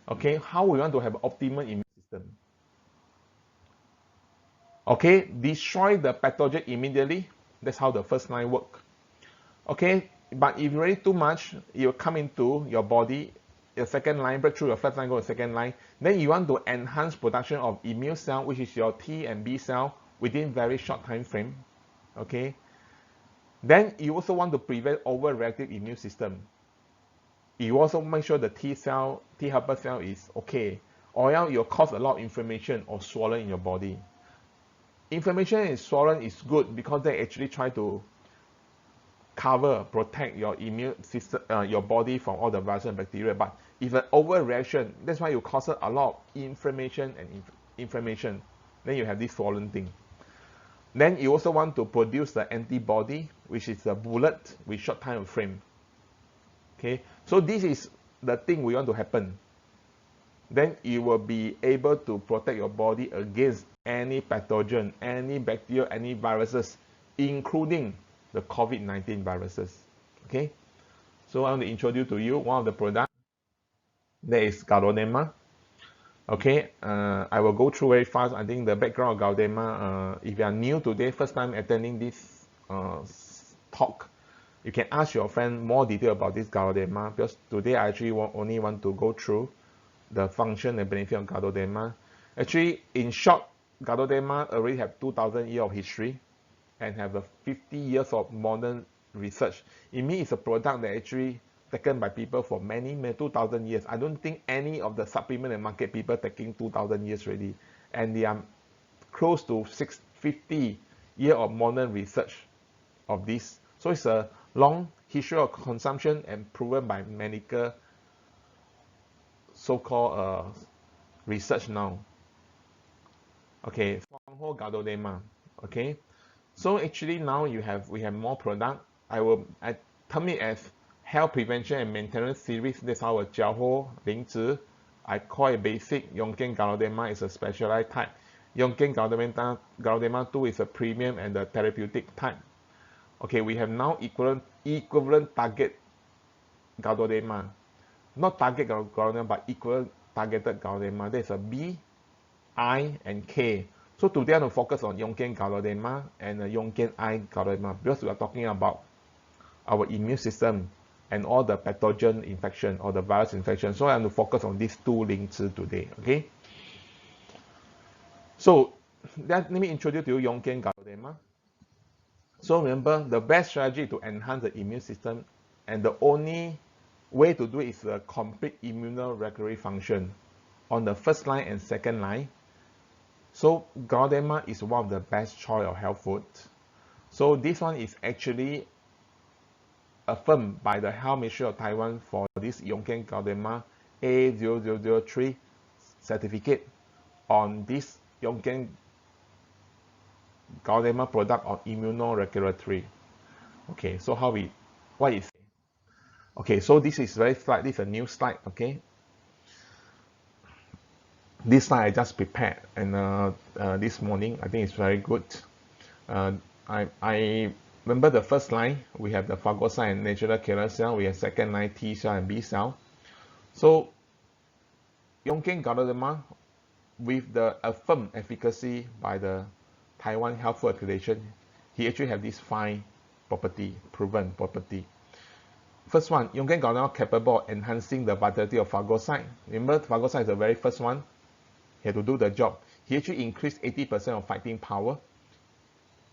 Okay, how we want to have optimal immune system? Okay, destroy the pathogen immediately. That's how the first line work. Okay, But if really too much, it will come into your body, your second line, break through your first line, go to second line. Then you want to enhance production of immune cell, which is your T and B cell, within very short time frame. Okay. Then you also want to prevent overreactive immune system. You also make sure the T helper cell is okay, or else you'll cause a lot of inflammation or swollen in your body. Inflammation and swollen is good because they actually try to protect your immune system, your body from all the virus and bacteria. But if an overreaction, that's why you cause a lot of inflammation and inflammation. Then you have this swollen thing. Then you also want to produce the antibody, which is a bullet with short time frame. Okay, so this is the thing we want to happen. Then you will be able to protect your body against any pathogen, any bacteria, any viruses, including the COVID-19 viruses. Okay, so I want to introduce to you one of the products. That is Gaudenema. Okay, I will go through very fast. I think the background of Gaudenema, if you are new today, first time attending this talk, you can ask your friend more detail about this Gaudenema, because today I actually only want to go through the function and benefit of Gaudenema. Actually, in short, Gaudenema already have 2,000 years of history and have a 50 years of modern research. It means it's a product that actually taken by people for many 2,000 years. I don't think any of the supplement and market people taking 2,000 years already, and they are close to 50 years of modern research of this. So it's a long history of consumption and proven by medical so-called research now. Okay, Fangho Gaudenema. Okay, so actually now we have more product. I term it as health prevention and maintenance series. That's our Jiaoho Lingzi. I call it basic. Yonggen Gaudenema is a specialized type. Yonggen Gaudenema 2 is a premium and the therapeutic type. Okay, we have now equivalent target Gaudenema. Not target Gaudenema, but equivalent targeted Gaudenema. There's a B, I, and K. So today I'm going to focus on Yonggen Gaudenema and Yonggen I Gaudenema, because we are talking about our immune system and all the pathogen infection or the virus infection. So I'm going to focus on these two links today. Okay. So let me introduce to you Yonggen Gaudenema. So remember, the best strategy to enhance the immune system, and the only way to do it is a complete immunoregulatory function on the first line and second line. So Gaudenema is one of the best choice of health food. So this one is actually affirmed by the Health Ministry of Taiwan for this Yonggen Gaudenema A0003 certificate on this Yonggen Gaudenema product on immunoregulatory. Okay, so what is it? Okay, so this is very slide. This is a new slide. Okay, this slide I just prepared, and this morning I think it's very good. I remember the first line we have the phagocyte and natural killer cell. We have second line T cell and B cell. So Yonggen Gaudenema, with the affirmed efficacy by the Taiwan Health Food Accreditation, he actually have this 5 proven property. First one, Yonggen Gaudenema capable of enhancing the vitality of phagocyte. Remember, phagocyte is the very first one. He had to do the job. He actually increased 80% of fighting power.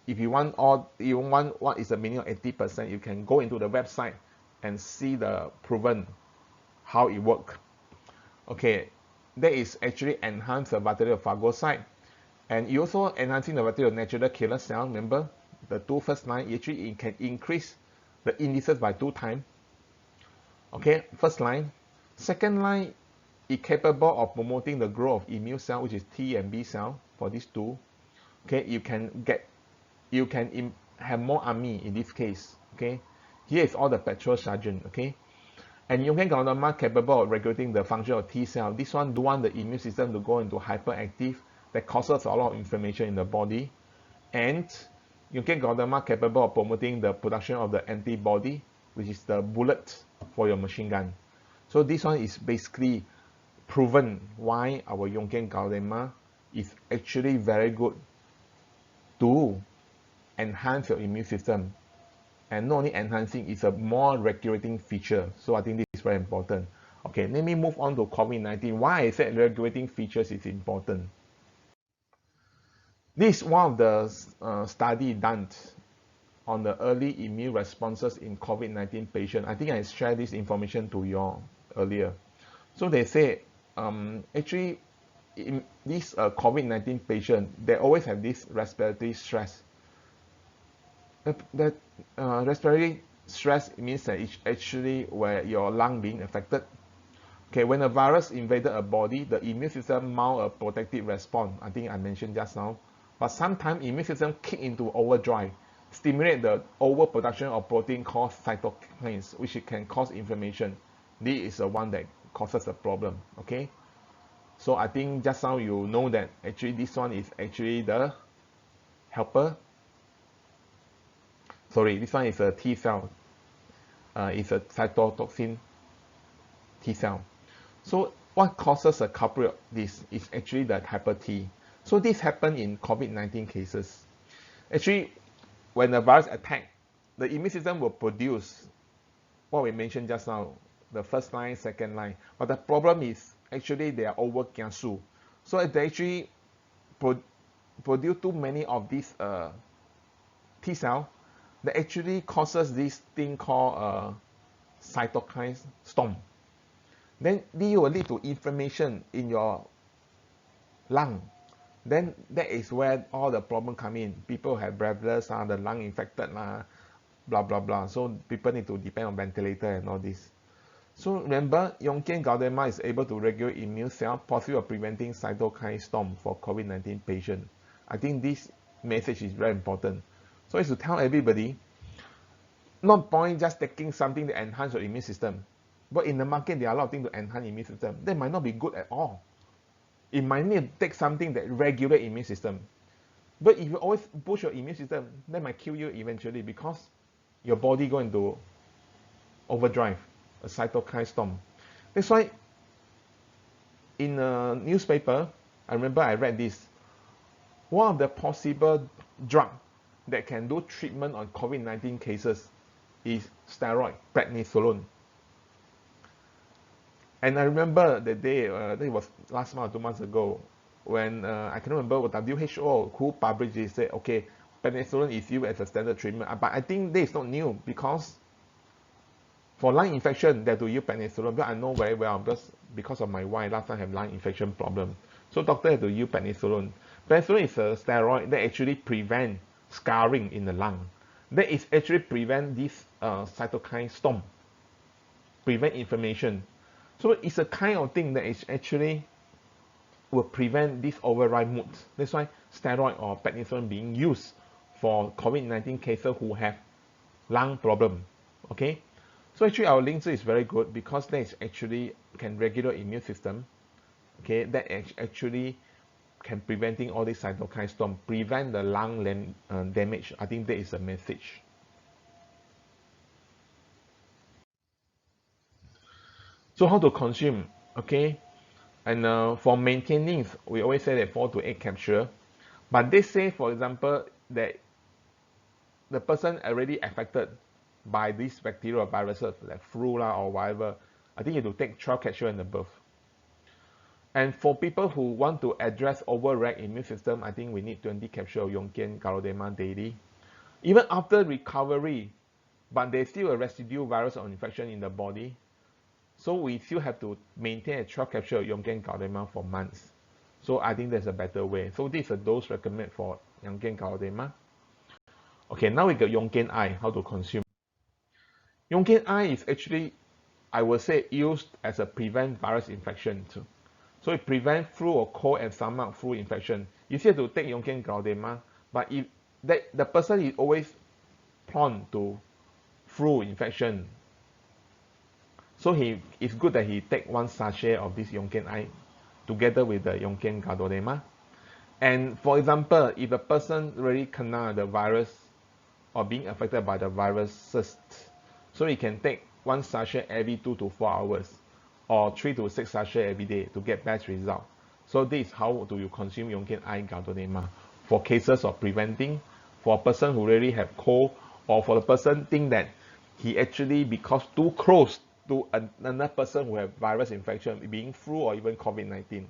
If you want what is the meaning of 80%, you can go into the website and see the proven how it works. Okay, that is actually enhance the vitality of phagocyte. And you also enhancing the vitality of natural killer cell. Remember, the two first line, actually it can increase the indices by 2 times. Okay, first line. Second line is capable of promoting the growth of immune cell, which is T and B cell for these two. Okay, you can have more army in this case. Okay, here is all the petrol sergeant. Okay, and Yonggen Gaudenema capable of regulating the function of T cell. This one don't want the immune system to go into hyperactive. That causes a lot of inflammation in the body. And Yonggen Gaudenema capable of promoting the production of the antibody, which is the bullet for your machine gun. So this one is basically proven why our Yonggen Gaudenema is actually very good to enhance your immune system. and not only enhancing, it's a more regulating feature. So I think this is very important. Okay, let me move on to COVID-19. Why I said regulating features is important. This is one of the study done on the early immune responses in COVID-19 patient. I think I shared this information to you all earlier. So they say actually in this COVID-19 patient, they always have this respiratory stress. The respiratory stress means that it's actually where your lung being affected. Okay, when a virus invaded a body, the immune system mount a protective response. I think I mentioned just now. But sometimes immune system kick into overdrive, stimulate the overproduction of protein called cytokines, which can cause inflammation. This is the one that causes the problem. Okay, so I think just now you know that actually this one is actually the helper. Sorry, this one is a T cell. It's a cytotoxin T cell. So what causes a culprit? This is actually the hyper T. So this happened in COVID-19 cases. Actually, when the virus attack, the immune system will produce what we mentioned just now, the first line, second line. But the problem is actually they are over kiasu. So they actually produce too many of these T cell that actually causes this thing called cytokine storm. Then this will lead to inflammation in your lung. Then that is where all the problem come in. People have breathless, the lung infected, blah blah blah. So people need to depend on ventilator and all this. So remember, Yongkian Galderma is able to regulate immune cell, possible of preventing cytokine storm for COVID-19 patient. I think this message is very important. So it's to tell everybody, not point just taking something to enhance your immune system. But in the market, there are a lot of things to enhance immune system. That might not be good at all. It might need to take something that regulates immune system. But if you always push your immune system, that might kill you eventually because your body going to overdrive, a cytokine storm. That's why in a newspaper, I remember I read this. One of the possible drug that can do treatment on COVID-19 cases is steroid, prednisolone. And I remember the day, that was last month or 2 months ago, when I can't remember what WHO who published it, said, okay, prednisolone is used as a standard treatment. But I think this is not new because for lung infection, they have to use prednisolone. But I know very well because of my wife last time have lung infection problem. So doctor had to use prednisolone. Prednisolone is a steroid that actually prevent scarring in the lung. That is actually prevent this cytokine storm, prevent inflammation. So it's a kind of thing that is actually will prevent this override mood. That's why steroid or prednisolone being used for COVID-19 cases who have lung problem. Okay, so actually our links is very good because that is actually can regulate immune system. Okay, that actually can preventing all this cytokine storm, prevent the lung damage. I think that is a message. So how to consume? Okay, and for maintaining, we always say that 4 to 8 capsule. But they say, for example, that the person already affected by these bacterial viruses like flu or whatever, I think you have to take 12 capsule and above. And for people who want to address overreact immune system, I think we need 20 capsule of Yongkian Galoderma daily. Even after recovery, but there's still a residual virus or infection in the body. So we still have to maintain a 12 capsule of Yongkian Galoderma for months. So I think there's a better way. So this is a dose recommended for Yongkian Galoderma. Okay, now we got Yongkian I, how to consume. Yongkian I is actually, I would say, used as a prevent virus infection too. So it prevents flu or cold and stomach flu infection. You still have to take Yongkian Galoderma, but if the person is always prone to flu infection, so it's good that he take 1 sachet of this Yongkian I together with the Yongkian Galoderma. And for example, if a person really kena the virus or being affected by the viruses, so he can take 1 sachet every 2 to 4 hours or 3 to 6 sachets every day to get best result. So this is how do you consume Yongkian I Galoderma for cases of preventing, for a person who really have cold or for the person think that he actually because too close to another person who have virus infection, being flu or even COVID-19.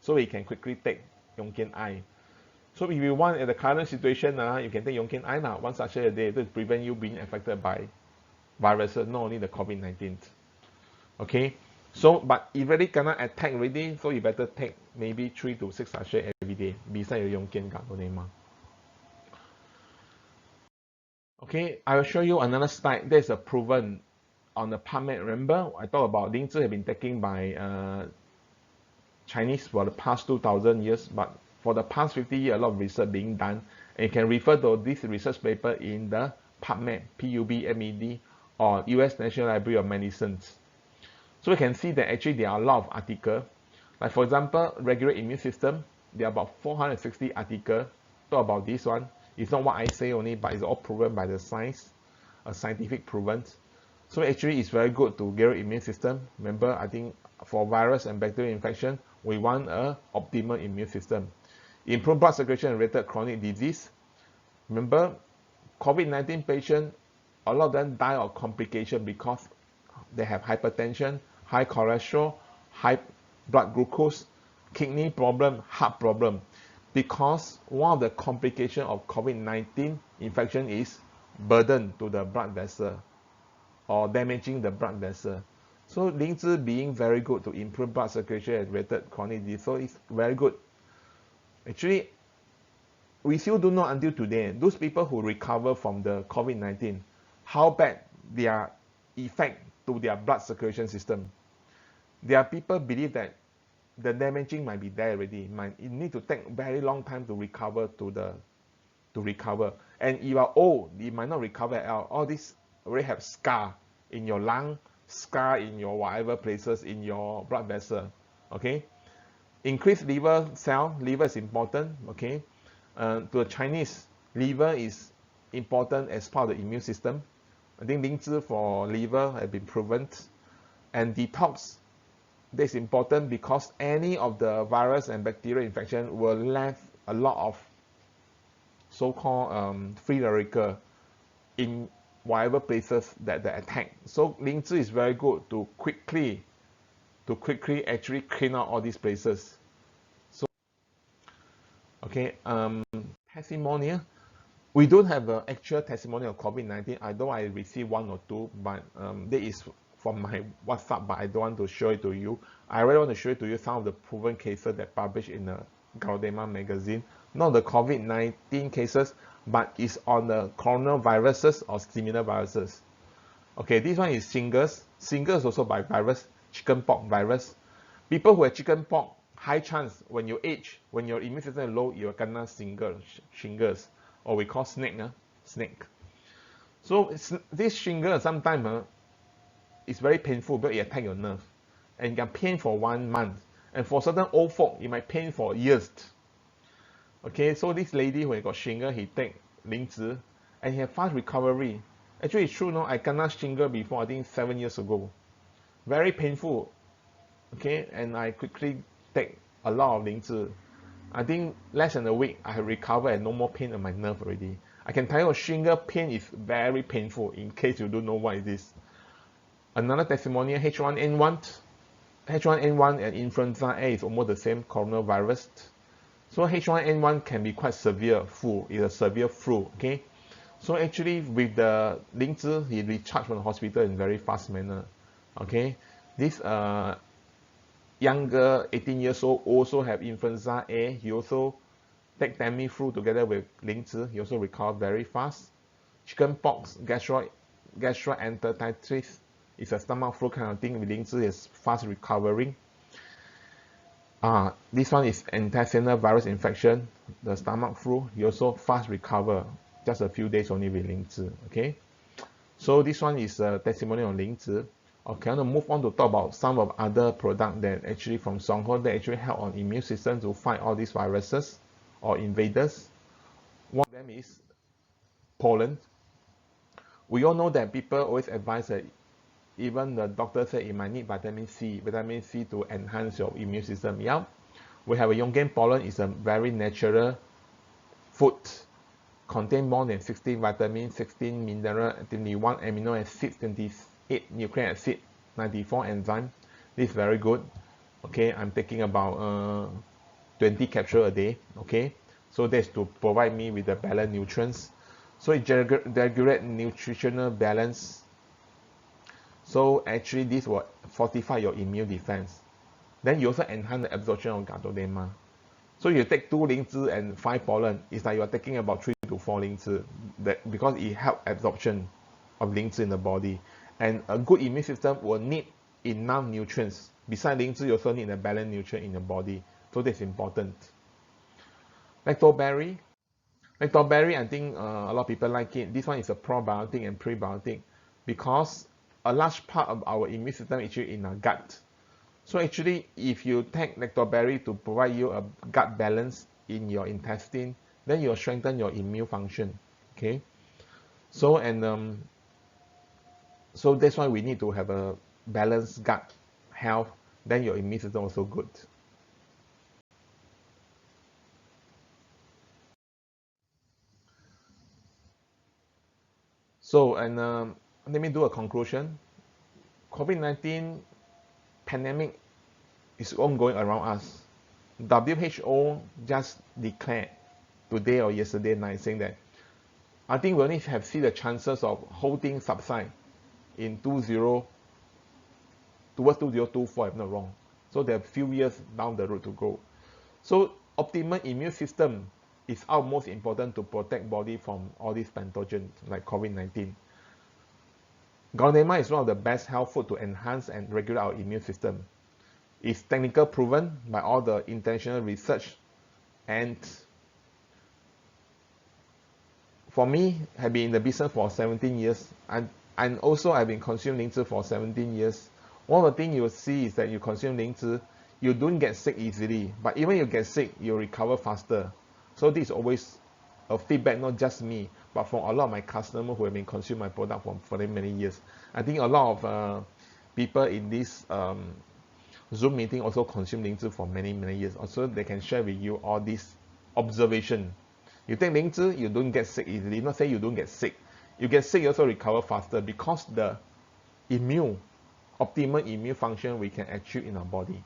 So he can quickly take Yongkin I. So if you want, at the current situation, you can take Yongkin I now, one sachet a day to prevent you being affected by viruses, not only the COVID-19. Okay, so but if really cannot attack already, so you better take maybe 3 to 6 sachets every day, besides your Yongkin Gardonema. Okay, I will show you another slide. There's a proven on the PubMed. Remember, I talked about Lingzi have been taken by Chinese for the past 2,000 years, but for the past 50 years, a lot of research being done. And you can refer to this research paper in the PubMed, PUBMED, or US National Library of Medicine. So you can see that actually there are a lot of articles. Like for example, regular immune system, there are about 460 articles talk about this one. It's not what I say only, but it's all proven by the science, scientific proven. So actually it's very good to get immune system. Remember, I think for virus and bacterial infection, we want a optimal immune system. Improve blood circulation and related chronic disease. Remember, COVID-19 patients, a lot of them die of complication because they have hypertension, high cholesterol, high blood glucose, kidney problem, heart problem. Because one of the complications of COVID-19 infection is burden to the blood vessel or damaging the blood vessel. So Lingzi being very good to improve blood circulation and related chronic disease. So it's very good. Actually, we still do not until today, those people who recover from the COVID-19, how bad their effect to their blood circulation system. There are people believe that the damaging might be there already. It need to take very long time to recover to recover. And if you are old, you might not recover at all. All this already have scar in your lung, scar in your whatever places in your blood vessel. Okay, increase liver cell. Liver is important. Okay, to the Chinese, liver is important as part of the immune system. I think Lingzi for liver have been proven. And detox, that's important because any of the virus and bacterial infection will leave a lot of so-called free radical in whatever places that they attack. So Lingzi is very good to quickly actually clean out all these places. So okay, testimonial. We don't have an actual testimonial of COVID-19, although I received 1 or 2, but that is from my WhatsApp, but I don't want to show it to you. I really want to show it to you some of the proven cases that published in the Gardema magazine. Not the COVID-19 cases, but it's on the coronaviruses or similar viruses. Okay, this one is shingles. Shingles also by virus, chickenpox virus. People who have chickenpox, high chance when you age, when your immune system is low, you are gonna shingles, or we call snake. So this shingles sometimes it's very painful because it attacks your nerve, and you can pain for 1 month. And for certain old folk, it might pain for years. Okay, so this lady who got shingle, he take Lingzi, and he had fast recovery. Actually, it's true, no, I cannot shingle before, I think 7 years ago. Very painful. Okay, and I quickly take a lot of Lingzi. I think less than a week, I have recovered and no more pain on my nerve already. I can tell you, shingle pain is very painful. In case you don't know what it is. Another testimonial, H1N1. H1N1 and influenza A is almost the same coronavirus. So H1N1 can be quite severe flu. It's a severe flu. Okay. So actually, with the Lingzi, he discharged from the hospital in very fast manner. Okay. This younger 18 years old also have influenza A. He also take Tamiflu together with Lingzi. He also recovered very fast. Chickenpox, gastroenteritis. It's a stomach flu kind of thing. Lingzi is fast recovering. This one is intestinal virus infection, the stomach flu. You also fast recover, just a few days only with Lingzi. Okay, so this one is a testimony on Lingzi. Okay, I'm going to move on to talk about some of other products that actually from Songho that actually help on immune system to fight all these viruses or invaders. One of them is pollen. We all know that people always advise that even the doctor said you might need vitamin C to enhance your immune system. Yeah, we have a Yonggen pollen. It's a very natural food. contain more than 16 vitamins, 16 mineral, 21 amino acids, 28 nucleic acid, 94 enzyme. This is very good. Okay, I'm taking about 20 capsules a day. Okay, so that's to provide me with the balanced nutrients. So it regulates nutritional balance. So actually this will fortify your immune defense. Then you also enhance the absorption of ganoderma. So you take 2 灵芝 and 5 pollen, it's like you're taking about 3 to 4 灵芝, that because it helps absorption of 灵芝in the body. And a good immune system will need enough nutrients. Besides 灵芝, you also need a balanced nutrient in the body. So that's important. Lactoberry. Lactoberry, I think a lot of people like it. This one is a probiotic and prebiotic because a large part of our immune system is actually in our gut. So actually, if you take lactoberry to provide you a gut balance in your intestine, then you'll strengthen your immune function. Okay. So so that's why we need to have a balanced gut health. Then your immune system also good. So let me do a conclusion. COVID-19 pandemic is ongoing around us. WHO just declared today or yesterday night saying that I think we only have seen the chances of holding subside in towards 2024, if I'm not wrong. So there are a few years down the road to go. So optimal immune system is utmost important to protect body from all these pathogens like COVID-19. Ganoderma is one of the best health food to enhance and regulate our immune system. It's technically proven by all the international research, and for me, I've been in the business for 17 years, and also I've been consuming 灵芝 for 17 years. One of the things you'll see is that you consume 灵芝, you don't get sick easily, but even you get sick, you recover faster. So this is always a feedback, not just me, but from a lot of my customers who have been consuming my product for many years. I think a lot of people in this Zoom meeting also consume 灵芝 for many years. Also, they can share with you all this observation. You take 灵芝, you don't get sick easily. Not say you don't get sick. You get sick, you also recover faster because the optimal immune function we can achieve in our body.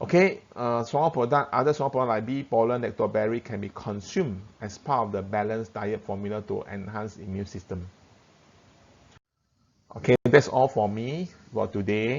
Okay, small product, other small product like bee pollen, lactoberry can be consumed as part of the balanced diet formula to enhance immune system. Okay, that's all for me for today.